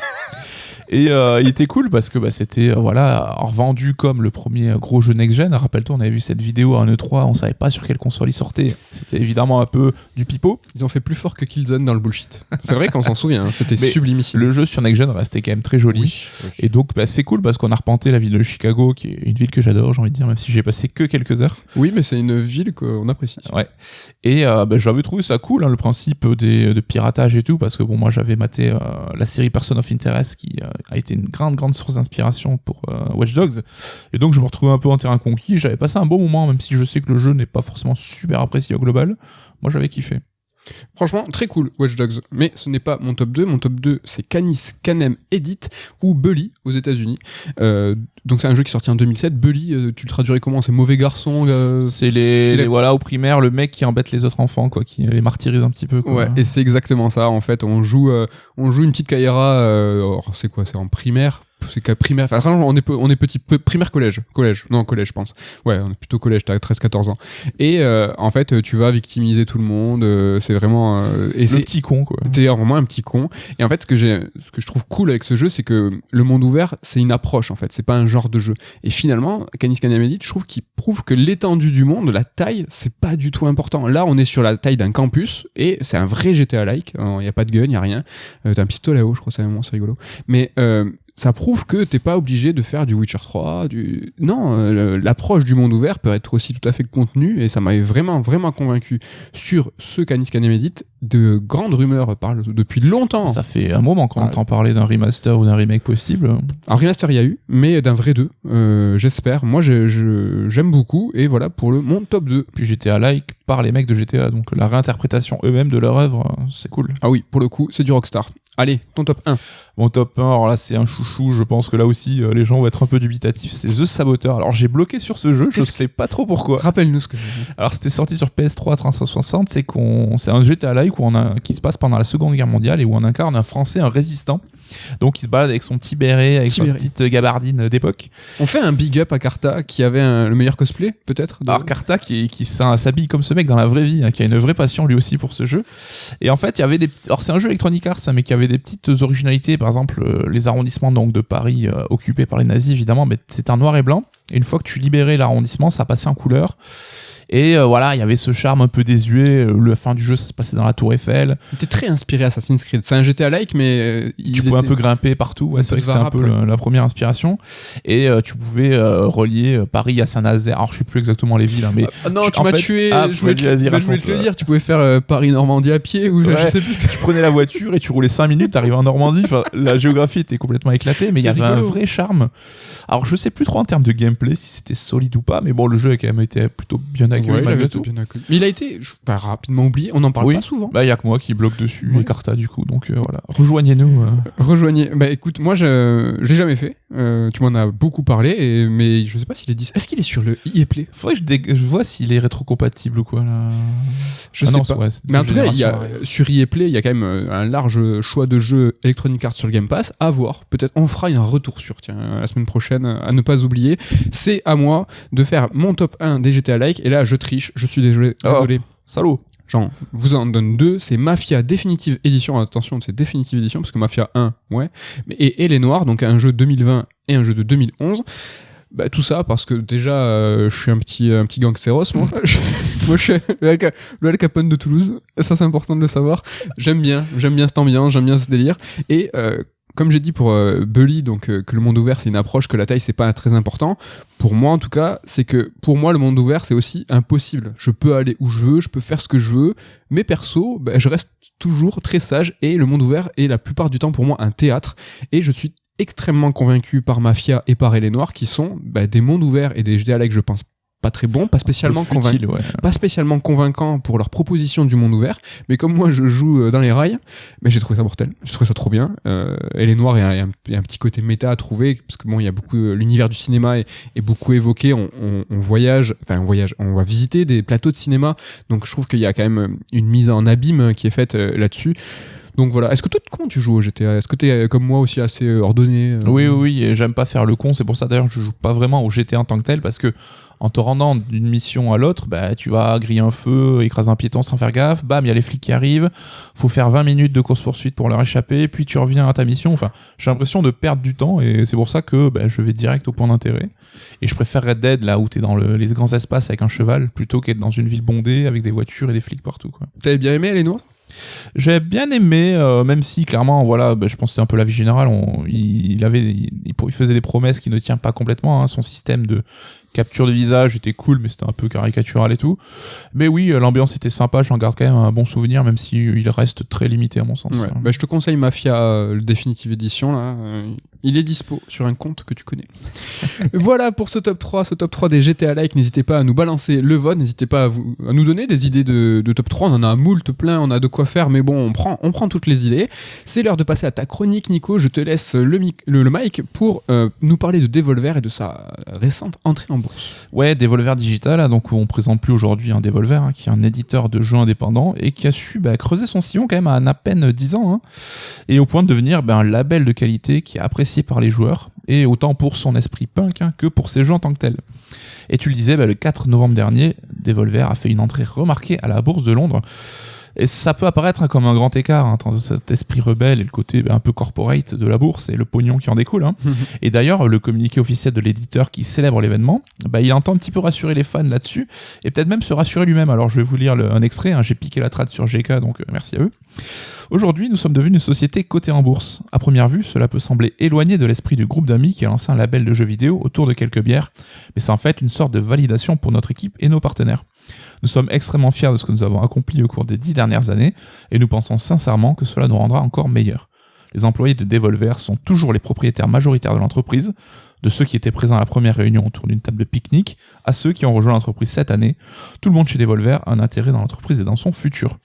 Et il était cool parce que c'était revendu comme le premier gros jeu next-gen. Rappelle-toi, on avait vu cette vidéo à un E3, on savait pas sur quelle console il sortait. C'était évidemment un peu du pipeau. Ils ont fait plus fort que Killzone dans le bullshit. C'est vrai qu'on s'en souvient, hein. C'était sublimissime. Le jeu sur next-gen restait quand même très joli. Oui. Et donc c'est cool parce qu'on a repenté la ville de Chicago, qui est une ville que j'adore, j'ai envie de dire, même si j'ai passé que quelques heures. Oui, mais c'est une ville qu'on apprécie. Ouais. Et j'avais trouvé ça cool, hein, le principe de piratage et tout, parce que bon, moi j'avais maté la série Person of Interest qui a été une grande source d'inspiration pour Watch Dogs, et donc je me retrouvais un peu en terrain conquis. J'avais passé un bon moment, même si je sais que le jeu n'est pas forcément super apprécié au global. Moi j'avais kiffé. Franchement, très cool, Watch Dogs. Mais ce n'est pas mon top 2. Mon top 2, c'est Canis Canem Edit ou Bully aux États-Unis. Donc c'est un jeu qui est sorti en 2007. Bully, tu le traduirais comment? C'est mauvais garçon. C'est les voilà, au primaire, le mec qui embête les autres enfants, quoi, qui les martyrise un petit peu, quoi. Ouais, et c'est exactement ça. En fait, on joue une petite Kaira. C'est quoi? C'est en primaire. C'est qu'à primaire, enfin, on est petit, primaire collège, je pense. Ouais, on est plutôt collège, t'as 13-14 ans. Et en fait, tu vas victimiser tout le monde, c'est vraiment et le petit con, quoi. T'es vraiment un petit con. Et en fait, ce que je trouve cool avec ce jeu, c'est que le monde ouvert, c'est une approche, en fait, c'est pas un genre de jeu. Et finalement, Canis Canem Edit, je trouve qu'il prouve que l'étendue du monde, la taille, c'est pas du tout important. Là, on est sur la taille d'un campus et c'est un vrai GTA-like, il y a pas de gun, il y a rien. T'as un pistolet à eau, je crois, c'est rigolo. Mais ça prouve que t'es pas obligé de faire du Witcher 3, Non, l'approche du monde ouvert peut être aussi tout à fait contenue, et ça m'avait vraiment convaincu sur ce Canis Canem Edit. De grandes rumeurs parlent depuis longtemps. Ça fait un moment qu'on entend parler d'un remaster ou d'un remake possible. Un remaster il y a eu, mais d'un vrai 2, j'espère. Moi j'aime beaucoup, et voilà pour mon top 2. Puis GTA-like par les mecs de GTA, donc la réinterprétation eux-mêmes de leur œuvre, c'est cool. Ah oui, pour le coup, c'est du Rockstar. Allez, ton top 1. Mon top 1, alors là c'est un chouchou, je pense que là aussi les gens vont être un peu dubitatifs, c'est The Saboteur. Alors j'ai bloqué sur ce jeu, je sais pas trop pourquoi. Rappelle-nous ce que c'est. Alors c'était sorti sur PS3 360, c'est un GTA-like qui se passe pendant la Seconde Guerre mondiale et où on incarne un Français, un résistant. Donc il se balade avec son petit béret, avec sa petite gabardine d'époque. On fait un big up à Carta qui avait le meilleur cosplay, peut-être. Alors Carta qui s'habille comme ce mec dans la vraie vie, hein, qui a une vraie passion lui aussi pour ce jeu. Et en fait il y avait alors c'est un jeu Electronic Arts, mais qui avait des petites originalités, par exemple les arrondissements donc de Paris occupés par les nazis évidemment, mais c'est un noir et blanc. Et une fois que tu libérais l'arrondissement, ça passait en couleur. Et voilà, il y avait ce charme un peu désuet. La fin du jeu, ça se passait dans la Tour Eiffel. C'était très inspiré Assassin's Creed. C'est un GTA-like, mais tu pouvais un peu grimper partout. Ouais, c'est vrai que c'était un peu la première inspiration. Et tu pouvais relier Paris à Saint-Nazaire. Alors, je sais plus exactement les villes, hein, mais non, tu m'as tué. Je voulais te le dire. Tu pouvais faire Paris-Normandie à pied ou je sais plus. Tu prenais la voiture et tu roulais 5 minutes, t'arrivais en Normandie. Enfin, la géographie était complètement éclatée, mais il y avait un vrai charme. Alors, je sais plus trop en termes de gameplay si c'était solide ou pas, mais bon, le jeu a quand même été plutôt bien accueilli. Malgré tout. Bien accueilli. Mais il a été rapidement oublié, on n'en parle pas souvent. Bah, il y a que moi qui bloque dessus, et Carta du coup, donc voilà. Rejoignez-nous. Rejoignez. Bah écoute, moi je l'ai jamais fait. Tu m'en as beaucoup parlé, mais je sais pas s'il est Est-ce qu'il est sur le EA Play? Faudrait que je vois s'il est rétrocompatible ou quoi là. Je sais pas. Mais en tout cas, sur EA Play, il y a quand même un large choix de jeux Electronic Arts sur le Game Pass. À voir. Peut-être on fera un retour sur la semaine prochaine, à ne pas oublier. C'est à moi de faire mon top 1 des GTA-like, et là je triche, je suis désolé. Salaud. J'en vous en donne 2, c'est Mafia Definitive Edition, attention, c'est Definitive Edition, parce que Mafia 1, et Les Noirs, donc un jeu 2020 et un jeu de 2011. Bah, tout ça parce que déjà je suis un petit gangsteros, moi. Moi je suis le Al Capone de Toulouse, ça c'est important de le savoir. J'aime bien cette ambiance, j'aime bien ce délire, et comme j'ai dit pour Bully, donc que le monde ouvert c'est une approche, que la taille c'est pas très important. Pour moi en tout cas, c'est que pour moi le monde ouvert c'est aussi impossible. Je peux aller où je veux, je peux faire ce que je veux, mais perso, je reste toujours très sage, et le monde ouvert est la plupart du temps pour moi un théâtre, et je suis extrêmement convaincu par Mafia et par Les Noirs, qui sont des mondes ouverts et des GTA-like, je pense pas très bon, pas spécialement convaincant pour leur proposition du monde ouvert, mais comme moi je joue dans les rails, mais j'ai trouvé ça mortel, j'ai trouvé ça trop bien. Elle est noire, il y a un petit côté méta à trouver, parce que bon, il y a beaucoup, l'univers du cinéma est beaucoup évoqué, on va visiter des plateaux de cinéma, donc je trouve qu'il y a quand même une mise en abîme qui est faite là-dessus. Donc voilà, est-ce que toi, comment tu joues au GTA ? Est-ce que t'es comme moi aussi assez ordonné ? Oui, et j'aime pas faire le con, c'est pour ça d'ailleurs que je joue pas vraiment au GTA en tant que tel, parce que en te rendant d'une mission à l'autre, bah, tu vas griller un feu, écraser un piéton sans faire gaffe, bam, il y a les flics qui arrivent, faut faire 20 minutes de course-poursuite pour leur échapper, puis tu reviens à ta mission, enfin, j'ai l'impression de perdre du temps, et c'est pour ça que je vais direct au point d'intérêt. Et je préfère Red Dead, là où t'es dans les grands espaces avec un cheval, plutôt qu'être dans une ville bondée avec des voitures et des flics partout, quoi. T'avais bien aimé, elle est noire ? J'ai bien aimé, même si clairement, voilà, je pense que c'est un peu la vie générale. Il faisait des promesses qui ne tiennent pas complètement. Hein. Son système de capture de visage était cool, mais c'était un peu caricatural et tout. Mais oui, l'ambiance était sympa. J'en garde quand même un bon souvenir, même si il reste très limité à mon sens. Ouais. Je te conseille Mafia, le Definitive Edition là. Il est dispo sur un compte que tu connais. Voilà pour ce top 3 des GTA Like. N'hésitez pas à nous balancer le vote, n'hésitez pas à nous donner des idées de top 3. On en a moult plein, on a de quoi faire, mais bon, on prend toutes les idées. C'est l'heure de passer à ta chronique, Nico. Je te laisse le mic pour nous parler de Devolver et de sa récente entrée en bourse. Ouais, Devolver Digital, là, donc on présente plus aujourd'hui un Devolver, hein, qui est un éditeur de jeux indépendants et qui a su creuser son sillon quand même à peine 10 ans, hein, et au point de devenir un label de qualité qui est apprécié par les joueurs, et autant pour son esprit punk que pour ses jeux en tant que tel. Et tu le disais, le 4 novembre dernier, Devolver a fait une entrée remarquée à la bourse de Londres. Et ça peut apparaître comme un grand écart entre cet esprit rebelle et le côté un peu corporate de la bourse et le pognon qui en découle. Hein. Et d'ailleurs, le communiqué officiel de l'éditeur qui célèbre l'événement, il entend un petit peu rassurer les fans là-dessus et peut-être même se rassurer lui-même. Alors je vais vous lire un extrait, hein. J'ai piqué la trad sur GK, donc merci à eux. Aujourd'hui, nous sommes devenus une société cotée en bourse. À première vue, cela peut sembler éloigné de l'esprit du groupe d'amis qui a lancé un label de jeux vidéo autour de quelques bières, mais c'est en fait une sorte de validation pour notre équipe et nos partenaires. Nous sommes extrêmement fiers de ce que nous avons accompli au cours des 10 dernières années et nous pensons sincèrement que cela nous rendra encore meilleurs. Les employés de Devolver sont toujours les propriétaires majoritaires de l'entreprise, de ceux qui étaient présents à la première réunion autour d'une table de pique-nique à ceux qui ont rejoint l'entreprise cette année. Tout le monde chez Devolver a un intérêt dans l'entreprise et dans son futur.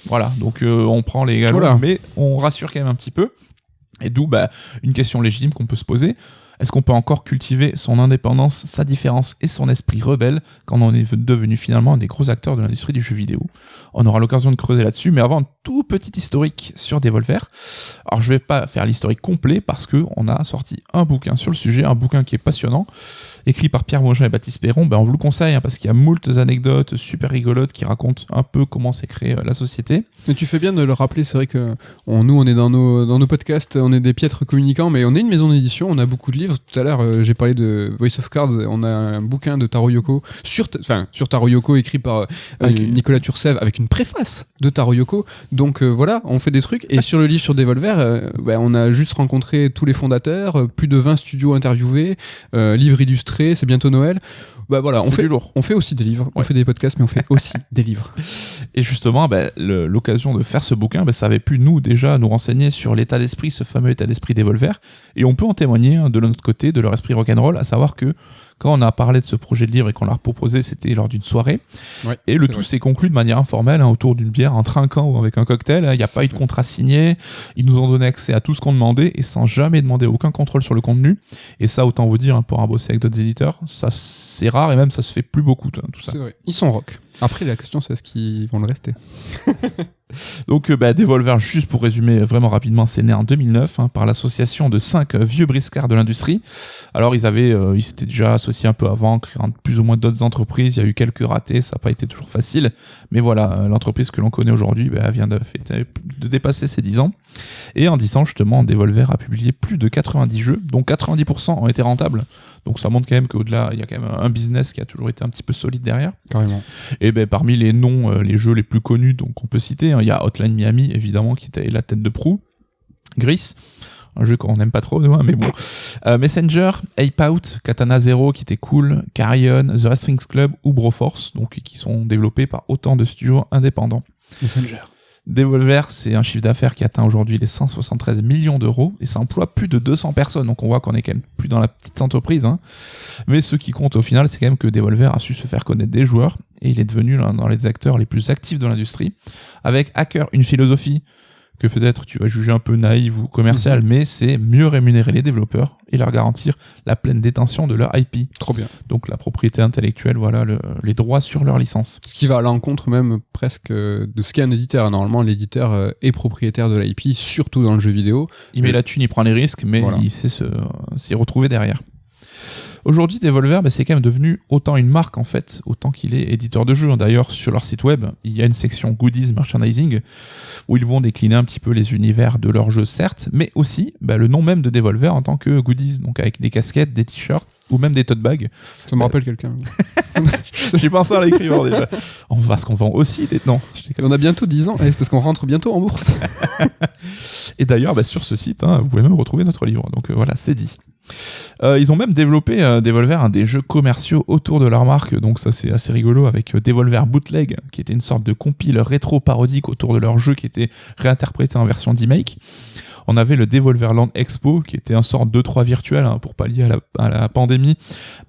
Voilà, donc on prend les galons, mais on rassure quand même un petit peu. Et d'où une question légitime qu'on peut se poser. Est-ce qu'on peut encore cultiver son indépendance, sa différence et son esprit rebelle quand on est devenu finalement un des gros acteurs de l'industrie du jeu vidéo ? On aura l'occasion de creuser là-dessus, mais avant, un tout petit historique sur Devolver. Alors je vais pas faire l'historique complet parce que on a sorti un bouquin sur le sujet, un bouquin qui est passionnant, écrit par Pierre Mogin et Baptiste Perron. On vous le conseille parce qu'il y a moult anecdotes super rigolotes qui racontent un peu comment s'est créée la société. Mais tu fais bien de le rappeler, c'est vrai que nous on est dans nos podcasts, on est des piètres communicants, mais on est une maison d'édition, on a beaucoup de livres. Tout à l'heure j'ai parlé de Voice of Cards, on a un bouquin de Taro Yoko sur Taro Yoko écrit par Nicolas Turcev avec une préface de Taro Yoko. Donc voilà, on fait des trucs. Et sur le livre sur Devolver, on a juste rencontré tous les fondateurs, plus de 20 studios interviewés, livres illustrés, c'est bientôt Noël. On fait aussi des livres, on fait des podcasts, mais on fait aussi des livres. Et justement, l'occasion de faire ce bouquin, ça avait pu nous renseigner sur l'état d'esprit, ce fameux état d'esprit Devolver, et on peut en témoigner de notre côté, de leur esprit rock'n'roll, à savoir que quand on a parlé de ce projet de livre et qu'on l'a proposé, c'était lors d'une soirée, et le tout s'est conclu de manière informelle, autour d'une bière, en trinquant ou avec un cocktail. Il n'y a pas eu de contrat signé, ils nous ont donné accès à tout ce qu'on demandait, et sans jamais demander aucun contrôle sur le contenu, et ça, autant vous dire, pour bosser avec d'autres éditeurs, ça c'est rare, et même ça se fait plus beaucoup, tout ça. C'est vrai, ils sont rock. Après, la question, c'est est-ce qu'ils vont le rester. Donc, Devolver, juste pour résumer vraiment rapidement, c'est né en 2009 par l'association de 5 vieux briscards de l'industrie. Alors, ils s'étaient déjà associés un peu avant, créant plus ou moins d'autres entreprises. Il y a eu quelques ratés, ça n'a pas été toujours facile. Mais voilà, l'entreprise que l'on connaît aujourd'hui vient de dépasser ses 10 ans. Et en 10 ans, justement, Devolver a publié plus de 90 jeux, dont 90% ont été rentables. Donc, ça montre quand même qu'au-delà, il y a quand même un business qui a toujours été un petit peu solide derrière. Carrément. Et parmi les noms, les jeux les plus connus, donc on peut citer, il y a Hotline Miami, évidemment, qui était la tête de proue. Gris, un jeu qu'on n'aime pas trop, mais bon. Messenger, Ape Out, Katana Zero, qui était cool, Carrion, The Wrestling Club ou Broforce, donc qui sont développés par autant de studios indépendants. Devolver, c'est un chiffre d'affaires qui atteint aujourd'hui les 173 millions d'euros et ça emploie plus de 200 personnes. Donc on voit qu'on est quand même plus dans la petite entreprise. Hein. Mais ce qui compte au final, c'est quand même que Devolver a su se faire connaître des joueurs et il est devenu l'un dans les acteurs les plus actifs de l'industrie. Avec Hacker, une philosophie que peut-être tu vas juger un peu naïve ou commerciale, mais c'est mieux rémunérer les développeurs et leur garantir la pleine détention de leur IP. Trop bien. Donc la propriété intellectuelle, voilà, les droits sur leur licence. Ce qui va à l'encontre même presque de ce qu'est un éditeur. Normalement, l'éditeur est propriétaire de l'IP, surtout dans le jeu vidéo. Il met la thune, il prend les risques, mais il sait s'y retrouver derrière. Aujourd'hui, Devolver, c'est quand même devenu autant une marque en fait, autant qu'il est éditeur de jeux. D'ailleurs, sur leur site web, il y a une section Goodies Merchandising où ils vont décliner un petit peu les univers de leurs jeux, certes, mais aussi le nom même de Devolver en tant que Goodies, donc avec des casquettes, des t-shirts ou même des tote bags. Ça me rappelle quelqu'un. J'ai pensé à l'écrire déjà. Parce qu'on vend aussi des... Non. On a bientôt 10 ans, parce qu'on rentre bientôt en bourse. Et d'ailleurs, sur ce site, vous pouvez même retrouver notre livre. Donc voilà, c'est dit. Ils ont même développé Devolver des jeux commerciaux autour de leur marque, donc ça c'est assez rigolo avec Devolver Bootleg qui était une sorte de compile rétro parodique autour de leur jeu qui était réinterprété en version d'e-make. On avait le Devolverland Expo qui était une sorte d'E3 virtuel pour pallier à la pandémie.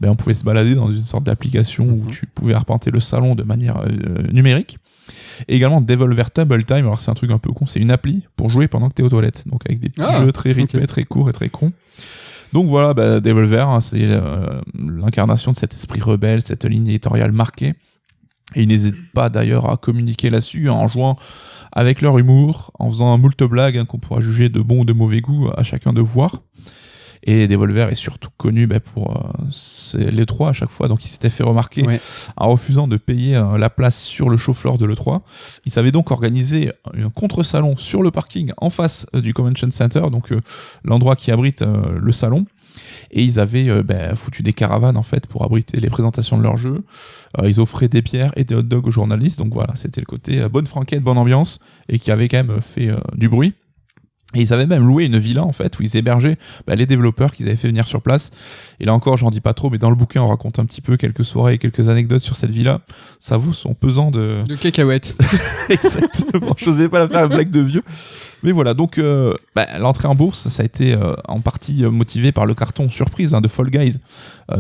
On pouvait se balader dans une sorte d'application où tu pouvais arpenter le salon de manière numérique. Et également Devolver Tumble Time, alors c'est un truc un peu con, c'est une appli pour jouer pendant que t'es aux toilettes, donc avec des petits jeux très rythmés, très courts et très cons. Donc voilà, Devolver, c'est l'incarnation de cet esprit rebelle, cette ligne éditoriale marquée. Et ils n'hésitent pas d'ailleurs à communiquer là-dessus en jouant avec leur humour, en faisant un moult blagues qu'on pourra juger de bon ou de mauvais goût à chacun de voir. Et Devolver est surtout connu pour l'E3 à chaque fois, donc il s'était fait remarquer en refusant de payer la place sur le show-floor de l'E3. Ils avaient donc organisé un contre-salon sur le parking en face du Convention Center, donc l'endroit qui abrite le salon. Et ils avaient foutu des caravanes en fait pour abriter les présentations de leurs jeux. Ils offraient des bières et des hot dogs aux journalistes, donc voilà, c'était le côté bonne franquette, bonne ambiance, et qui avait quand même fait du bruit. Et ils avaient même loué une villa en fait où ils hébergeaient les développeurs qu'ils avaient fait venir sur place. Et là encore, j'en dis pas trop, mais dans le bouquin on raconte un petit peu quelques soirées et quelques anecdotes sur cette villa. Ça vaut son pesant de cacahuètes. Exactement. Je n'osais pas la faire une blague de vieux. Mais voilà, donc l'entrée en bourse, ça a été en partie motivé par le carton surprise de Fall Guys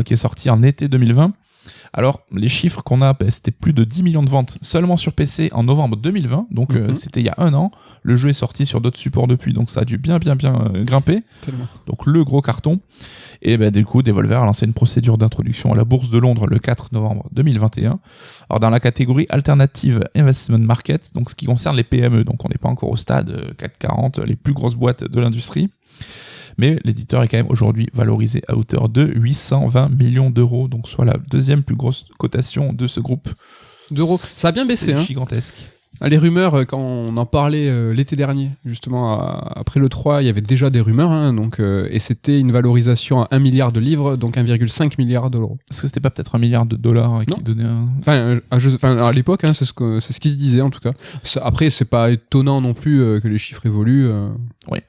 qui est sorti en été 2020. Alors, les chiffres qu'on a, c'était plus de 10 millions de ventes seulement sur PC en novembre 2020, donc c'était il y a un an. Le jeu est sorti sur d'autres supports depuis, donc ça a dû bien grimper. Tellement. Donc le gros carton. Et du coup, Devolver a lancé une procédure d'introduction à la bourse de Londres le 4 novembre 2021. Alors dans la catégorie Alternative Investment Market, donc ce qui concerne les PME, donc on n'est pas encore au stade CAC 40, les plus grosses boîtes de l'industrie. Mais l'éditeur est quand même aujourd'hui valorisé à hauteur de 820 millions d'euros, donc soit la deuxième plus grosse cotation de ce groupe. D'euros. Ça a bien baissé. C'est gigantesque. Les rumeurs, quand on en parlait l'été dernier, justement, après le 3, il y avait déjà des rumeurs, donc, et c'était une valorisation à 1 milliard de livres, donc 1,5 milliard d'euros. Est-ce que c'était pas peut-être 1 milliard de dollars qui donnait un... à l'époque, c'est ce qui se disait en tout cas. Après, c'est pas étonnant non plus que les chiffres évoluent. Oui.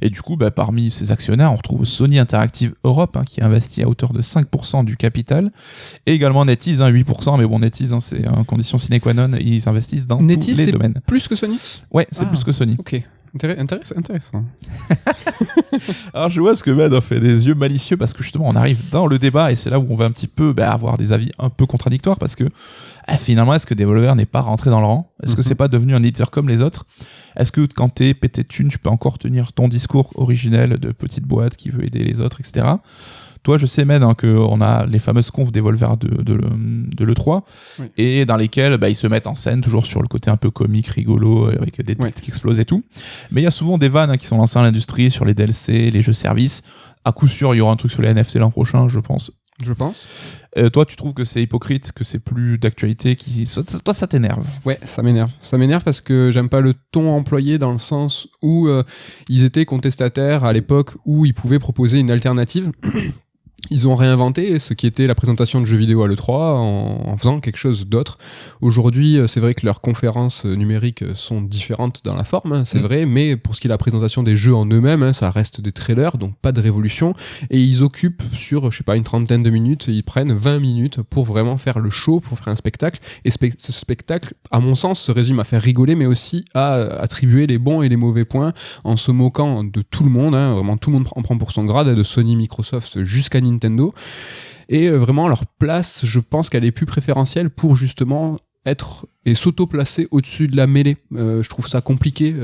Et du coup, parmi ces actionnaires, on retrouve Sony Interactive Europe qui investit à hauteur de 5% du capital, et également NetEase, 8%, mais bon, NetEase, c'est en condition sine qua non, ils investissent dans tous les domaines. Plus que Sony ? Ouais, c'est plus que Sony. Ok. Intéressant. Alors je vois ce que Med a fait des yeux malicieux parce que justement on arrive dans le débat et c'est là où on va un petit peu avoir des avis un peu contradictoires parce que finalement est-ce que Devolver n'est pas rentré dans le rang ? Est-ce que c'est pas devenu un éditeur comme les autres ? Est-ce que quand t'es pété de thunes tu peux encore tenir ton discours originel de petite boîte qui veut aider les autres, etc. Toi, je sais, Med, qu'on a les fameuses confs Devolver de l'E3, et dans lesquelles ils se mettent en scène, toujours sur le côté un peu comique, rigolo, avec des têtes qui explosent et tout. Mais il y a souvent des vannes qui sont lancées dans l'industrie sur les DLC, les jeux services. À coup sûr, il y aura un truc sur les NFT l'an prochain, je pense. Toi, tu trouves que c'est hypocrite, que c'est plus d'actualité toi, ça t'énerve? Ouais, ça m'énerve. Ça m'énerve parce que j'aime pas le ton employé dans le sens où ils étaient contestataires à l'époque où ils pouvaient proposer une alternative. Ils ont réinventé ce qui était la présentation de jeux vidéo à l'E3 en faisant quelque chose d'autre. Aujourd'hui, c'est vrai que leurs conférences numériques sont différentes dans la forme, hein, c'est vrai, mais pour ce qui est de la présentation des jeux en eux-mêmes, hein, ça reste des trailers, donc pas de révolution. Et ils occupent sur, je sais pas, une trentaine de minutes, ils prennent 20 minutes pour vraiment faire le show, pour faire un spectacle. Et ce spectacle, à mon sens, se résume à faire rigoler, mais aussi à attribuer les bons et les mauvais points en se moquant de tout le monde. Hein, vraiment, tout le monde en prend pour son grade, de Sony, Microsoft jusqu'à Nintendo. Et vraiment, leur place, je pense qu'elle est plus préférentielle pour justement être et s'auto-placer au-dessus de la mêlée. Je trouve ça compliqué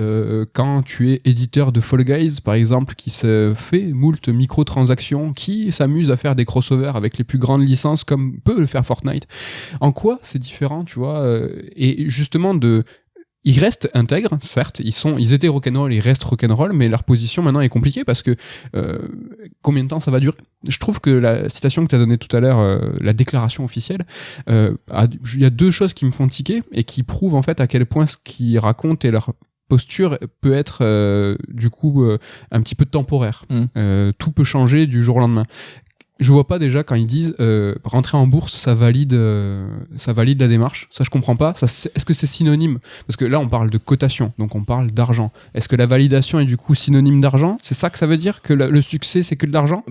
quand tu es éditeur de Fall Guys, par exemple, qui se fait moult microtransactions, qui s'amuse à faire des crossovers avec les plus grandes licences, comme peut le faire Fortnite. En quoi c'est différent, tu vois et justement ils restent intègres, certes, ils étaient rock'n'roll, ils restent rock'n'roll, mais leur position maintenant est compliquée parce que combien de temps ça va durer ? Je trouve que la citation que tu as donnée tout à l'heure, la déclaration officielle, il y a deux choses qui me font tiquer et qui prouvent en fait à quel point ce qu'ils racontent et leur posture peut être du coup un petit peu temporaire. Tout peut changer du jour au lendemain. Je vois pas déjà quand ils disent rentrer en bourse, ça valide la démarche. Ça je comprends pas. Est-ce que c'est synonyme ? Parce que là on parle de cotation, donc on parle d'argent. Est-ce que la validation est du coup synonyme d'argent ? C'est ça que ça veut dire que le succès c'est que de l'argent ?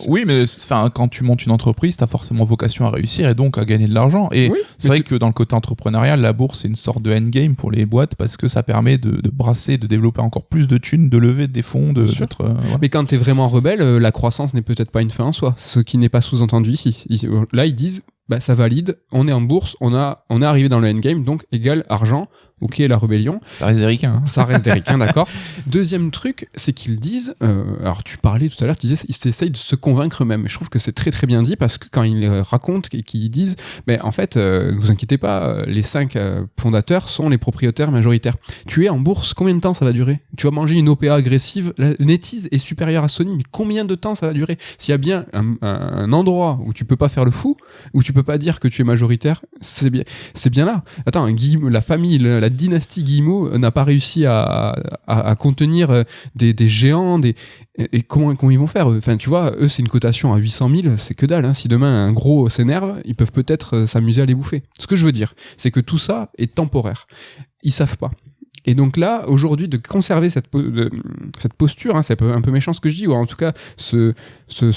Oui, mais quand tu montes une entreprise, t'as forcément vocation à réussir et donc à gagner de l'argent. Et oui, c'est vrai que dans le côté entrepreneurial, la bourse c'est une sorte de endgame pour les boîtes parce que ça permet de brasser, de développer encore plus de thunes, de lever des fonds, d'être. Voilà. Mais quand t'es vraiment rebelle, la croissance n'est peut-être pas une fin en soi. Ce qui n'est pas sous-entendu ici. Là, ils disent, ça valide, on est en bourse, on est arrivé dans le endgame, donc égal argent, ok, la rébellion. Ça reste des ricains. Hein. Ça reste des ricains, d'accord. Deuxième truc, c'est qu'ils disent, alors tu parlais tout à l'heure, tu disais, ils essayent de se convaincre eux-mêmes. Je trouve que c'est très très bien dit parce que quand ils racontent et qu'ils disent, en fait, ne vous inquiétez pas, les 5 fondateurs sont les propriétaires majoritaires. Tu es en bourse, combien de temps ça va durer ? Tu vas manger une OPA agressive, la NetEase est supérieure à Sony, mais combien de temps ça va durer ? S'il y a bien un endroit où tu peux pas faire le fou, où tu peux pas dire que tu es majoritaire, c'est bien là. Attends, la famille, la dynastie Guillemot n'a pas réussi à contenir des géants, et comment ils vont faire ? Enfin, tu vois, eux, c'est une cotation à 800 000, c'est que dalle. Hein. Si demain un gros s'énerve, ils peuvent peut-être s'amuser à les bouffer. Ce que je veux dire, c'est que tout ça est temporaire. Ils savent pas. Et donc là, aujourd'hui, de conserver cette posture, hein, c'est un peu méchant ce que je dis, ou en tout cas ce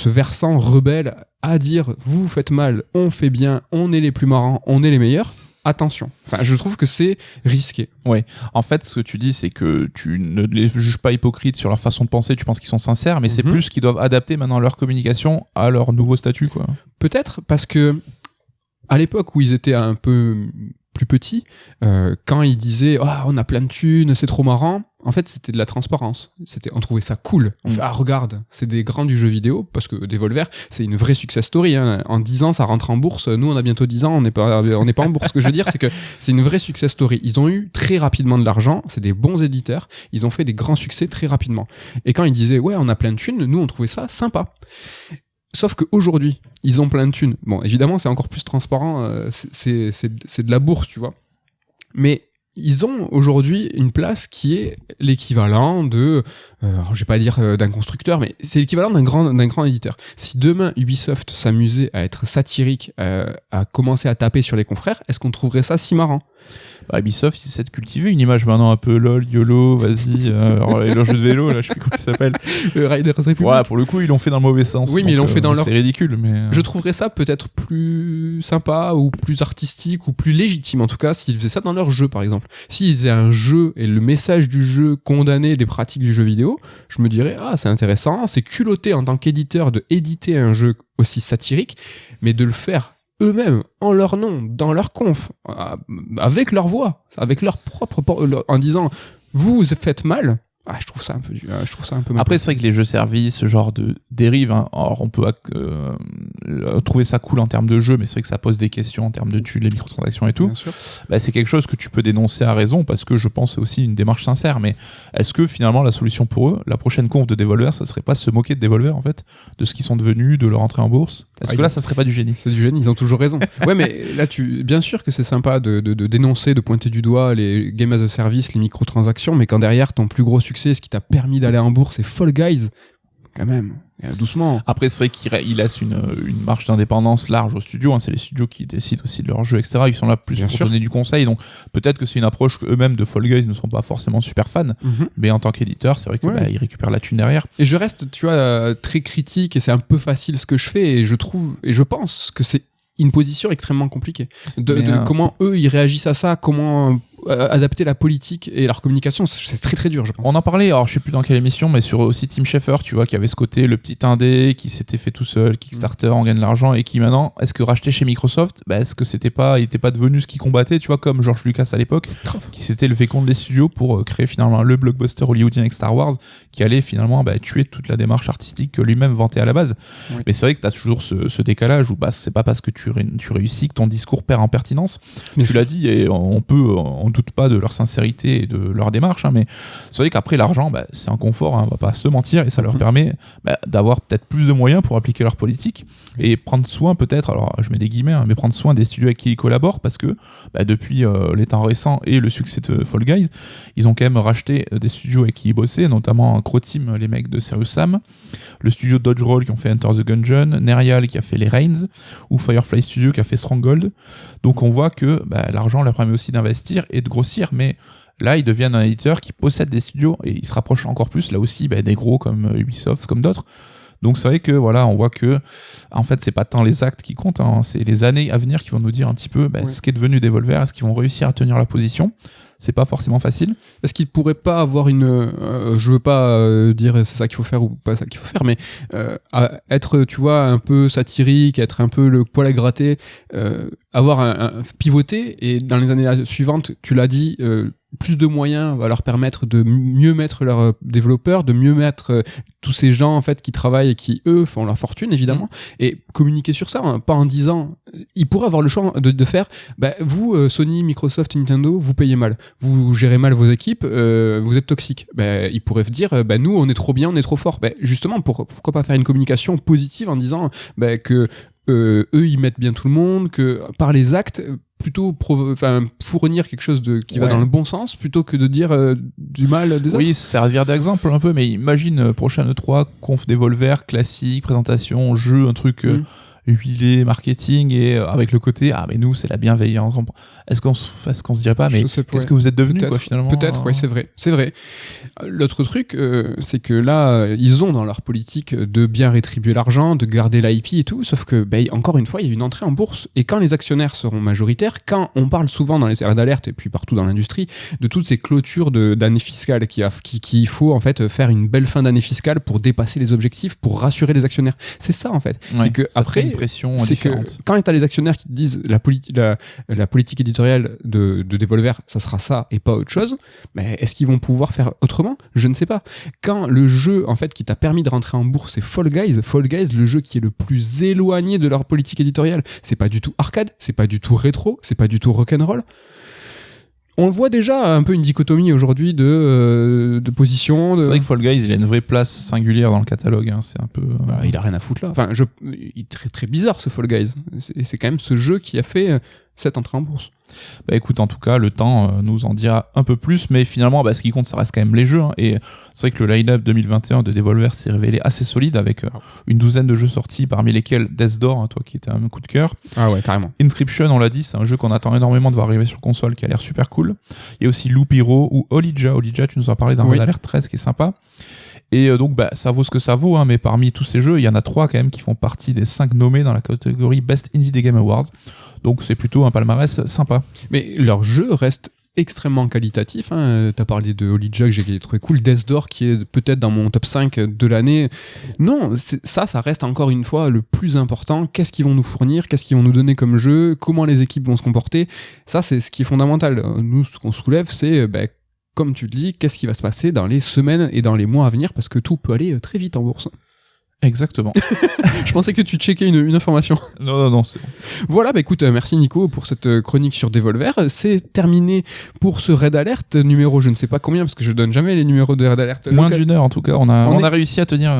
versant rebelle à dire « vous faites mal, on fait bien, on est les plus marrants, on est les meilleurs », attention. Enfin, je trouve que c'est risqué. Ouais. En fait, ce que tu dis, c'est que tu ne les juges pas hypocrites sur leur façon de penser, tu penses qu'ils sont sincères, mais c'est plus qu'ils doivent adapter maintenant leur communication à leur nouveau statut, quoi. Peut-être parce que à l'époque où ils étaient un peu plus petits, quand ils disaient on a plein de thunes, c'est trop marrant, en fait c'était de la transparence, on trouvait ça cool, on fait regarde, c'est des grands du jeu vidéo, parce que Devolver c'est une vraie success story, hein. En 10 ans ça rentre en bourse, nous on a bientôt 10 ans, on n'est pas en bourse. Ce que je veux dire c'est que c'est une vraie success story, ils ont eu très rapidement de l'argent, c'est des bons éditeurs, ils ont fait des grands succès très rapidement, et quand ils disaient on a plein de thunes, nous on trouvait ça sympa. Sauf qu'aujourd'hui, ils ont plein de thunes. Bon, évidemment, c'est encore plus transparent, c'est de la bourse, tu vois. Mais ils ont aujourd'hui une place qui est l'équivalent de, je vais pas dire d'un constructeur, mais c'est l'équivalent d'un grand éditeur. Si demain Ubisoft s'amusait à être satirique, à commencer à taper sur les confrères, est-ce qu'on trouverait ça si marrant ? Ubisoft, ils essaient de cultiver une image maintenant un peu lol, YOLO, vas-y, leur jeu de vélo, là, je sais plus comment il s'appelle. Riders Republic. Voilà, pour le coup, ils l'ont fait dans le mauvais sens. Oui, mais ils l'ont fait dans leur... C'est ridicule, mais... Je trouverais ça peut-être plus sympa, ou plus artistique, ou plus légitime, en tout cas, s'ils faisaient ça dans leur jeu, par exemple. S'ils faisaient un jeu, et le message du jeu condamnait des pratiques du jeu vidéo, je me dirais, c'est intéressant, c'est culotté en tant qu'éditeur de éditer un jeu aussi satirique, mais de le faire eux-mêmes, en leur nom, dans leur conf, avec leur voix, avec leur propre... en disant « vous faites mal », je trouve ça un peu mal. Après, c'est vrai que les jeux services, ce genre de dérive, hein, alors on peut trouver ça cool en termes de jeu, mais c'est vrai que ça pose des questions en termes de thunes, les microtransactions et tout. Bien sûr. C'est quelque chose que tu peux dénoncer à raison, parce que je pense que c'est aussi une démarche sincère. Mais est-ce que finalement la solution pour eux, la prochaine conf de Devolver, ça serait pas se moquer de Devolver en fait, de ce qu'ils sont devenus, de leur entrée en bourse? Est-ce que là, ça serait pas du génie? C'est du génie, ils ont toujours raison. Ouais, mais là, bien sûr que c'est sympa de dénoncer, de pointer du doigt les game as a service, les microtransactions, mais quand derrière ton plus gros succès, ce qui t'a permis d'aller en bourse, c'est Fall Guys. quand même. Doucement. Après, c'est vrai qu'il laisse une marge d'indépendance large aux studios. Hein. C'est les studios qui décident aussi de leurs jeux, etc. Ils sont là plus pour donner du conseil. Donc, peut-être que c'est une approche qu'eux-mêmes de Fall Guys ne sont pas forcément super fans. Mais en tant qu'éditeur, c'est vrai que ils récupèrent la thune derrière. Et je reste, tu vois, très critique et c'est un peu facile ce que je fais. Et je pense que c'est une position extrêmement compliquée. Comment eux, ils réagissent à ça, comment adapter la politique et leur communication, c'est très très dur, je pense. On en parlait, alors je sais plus dans quelle émission, mais sur aussi Tim Schafer, tu vois, qui avait ce côté, le petit indé, qui s'était fait tout seul, Kickstarter, on gagne de l'argent, et qui maintenant, est-ce que racheter chez Microsoft, est-ce que il était pas devenu ce qu'il combattait, tu vois, comme George Lucas à l'époque, qui s'était levé contre les studios pour créer finalement le blockbuster hollywoodien avec Star Wars, qui allait finalement tuer toute la démarche artistique que lui-même vantait à la base. Oui. Mais c'est vrai que t'as toujours ce décalage où c'est pas parce que tu réussis que ton discours perd en pertinence. Tu l'as dit, et on doute pas de leur sincérité et de leur démarche, hein, mais c'est vrai qu'après l'argent, c'est un confort, hein, on va pas se mentir, et ça leur permet d'avoir peut-être plus de moyens pour appliquer leur politique et prendre soin peut-être, alors je mets des guillemets, hein, mais prendre soin des studios avec qui ils collaborent, parce que depuis les temps récents et le succès de Fall Guys, ils ont quand même racheté des studios avec qui ils bossaient, notamment Crow Team, les mecs de Serious Sam, le studio Dodge Roll qui ont fait Enter the Gungeon, Nerial qui a fait les Reigns, ou Firefly Studio qui a fait Stronghold. Donc on voit que l'argent leur permet aussi d'investir et de grossir, mais là ils deviennent un éditeur qui possède des studios et ils se rapprochent encore plus là aussi des gros comme Ubisoft, comme d'autres. Donc c'est vrai que on voit que en fait c'est pas tant les actes qui comptent, hein, c'est les années à venir qui vont nous dire un petit peu ce qu'est devenu Devolver, est-ce qu'ils vont réussir à tenir la position. C'est pas forcément facile. Est-ce qu'il pourrait pas avoir je veux pas dire c'est ça qu'il faut faire ou pas ça qu'il faut faire, mais être, tu vois, un peu satirique, être un peu le poil à gratter, avoir un pivoter, et dans les années suivantes, tu l'as dit, plus de moyens va leur permettre de mieux mettre leurs développeurs, de mieux mettre tous ces gens en fait qui travaillent et qui eux font leur fortune évidemment, et communiquer sur ça, hein, pas en disant ils pourraient avoir le choix de faire vous Sony, Microsoft, Nintendo, vous payez mal, vous gérez mal vos équipes, vous êtes toxiques. Ils pourraient dire nous on est trop bien, on est trop fort. Justement pourquoi pas faire une communication positive en disant que eux ils mettent bien tout le monde, que par les actes plutôt fournir quelque chose qui va dans le bon sens plutôt que de dire du mal des autres. Oui, servir d'exemple un peu, mais imagine prochaine E3, conf Devolver, classique, présentation, jeu, un truc huilé, marketing, et avec le côté mais nous c'est la bienveillance. Est-ce qu'on se dirait pas qu'est-ce que vous êtes devenus finalement? Peut-être, oui, c'est vrai. L'autre truc, c'est que là ils ont dans leur politique de bien rétribuer l'argent, de garder l'IP et tout, sauf que encore une fois il y a une entrée en bourse, et quand les actionnaires seront majoritaires, quand on parle souvent dans les aires d'alerte et puis partout dans l'industrie de toutes ces clôtures d'année fiscale qu'il faut en fait faire une belle fin d'année fiscale pour dépasser les objectifs, pour rassurer les actionnaires. C'est ça en fait. C'est que après c'est que quand t'as les actionnaires qui te disent la politique éditoriale de Devolver, ça sera ça et pas autre chose, est-ce qu'ils vont pouvoir faire autrement? Je ne sais pas. Quand le jeu en fait qui t'a permis de rentrer en bourse, c'est Fall Guys, le jeu qui est le plus éloigné de leur politique éditoriale, c'est pas du tout arcade, c'est pas du tout rétro, c'est pas du tout rock'n'roll. On voit déjà un peu une dichotomie aujourd'hui de position. C'est vrai que Fall Guys, il a une vraie place singulière dans le catalogue. Hein. C'est un peu. Il a rien à foutre là. Enfin, il est très très bizarre ce Fall Guys. C'est quand même ce jeu qui a fait cette entrée en bourse. Écoute, en tout cas, le temps nous en dira un peu plus, mais finalement, ce qui compte, ça reste quand même les jeux. Hein. Et c'est vrai que le line-up 2021 de Devolver s'est révélé assez solide, avec une douzaine de jeux sortis, parmi lesquels Death's Door, hein, toi qui était un coup de cœur. Ah ouais, carrément. Inscription, on l'a dit, c'est un jeu qu'on attend énormément de voir arriver sur console, qui a l'air super cool. Il y a aussi Loop Hero ou Olija. Olija, tu nous as parlé d'un Red Alert 13 qui est sympa. Et donc ça vaut ce que ça vaut, hein, mais parmi tous ces jeux, il y en a 3 quand même qui font partie des 5 nommés dans la catégorie Best Indie des Game Awards. Donc c'est plutôt un palmarès sympa. Mais leur jeu reste extrêmement qualitatif, hein. T'as parlé de Olija que j'ai trouvé cool, Death's Door qui est peut-être dans mon top 5 de l'année. Non, ça reste encore une fois le plus important. Qu'est-ce qu'ils vont nous fournir, qu'est-ce qu'ils vont nous donner comme jeu, comment les équipes vont se comporter, ça c'est ce qui est fondamental. Nous, ce qu'on soulève, c'est comme tu le dis, qu'est-ce qui va se passer dans les semaines et dans les mois à venir, parce que tout peut aller très vite en bourse. Exactement. Je pensais que tu checkais une information. Non, c'est bon. Voilà, écoute, merci Nico pour cette chronique sur Devolver. C'est terminé pour ce Red Alert numéro, je ne sais pas combien, parce que je donne jamais les numéros de Red Alert. Moins d'une heure en tout cas, on a réussi à tenir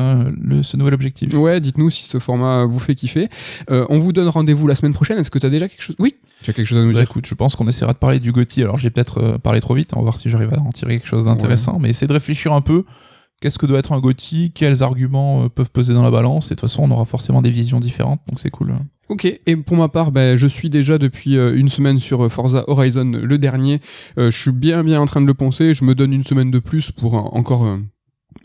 ce nouvel objectif. Ouais, dites-nous si ce format vous fait kiffer. On vous donne rendez-vous la semaine prochaine. Est-ce que tu as déjà quelque chose? Oui, tu as quelque chose à nous dire? Écoute, je pense qu'on essaiera de parler du GOTY. Alors j'ai peut-être parlé trop vite, on va voir si j'arrive à en tirer quelque chose d'intéressant, mais essayer de réfléchir un peu. qu'est-ce que doit être un GOTY, quels arguments peuvent peser dans la balance, et de toute façon on aura forcément des visions différentes, donc c'est cool. Ok, et pour ma part, je suis déjà depuis une semaine sur Forza Horizon, le dernier. Je suis bien en train de le poncer, je me donne une semaine de plus pour encore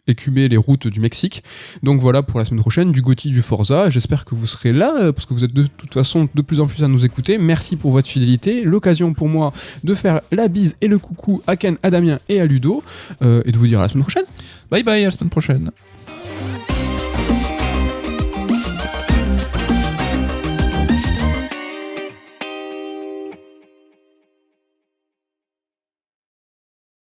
écumer les routes du Mexique. Donc voilà pour la semaine prochaine, du GOTY, du Forza. J'espère que vous serez là, parce que vous êtes de toute façon de plus en plus à nous écouter. Merci pour votre fidélité. L'occasion pour moi de faire la bise et le coucou à Ken, à Damien et à Ludo, et de vous dire à la semaine prochaine. Bye bye, à la semaine prochaine.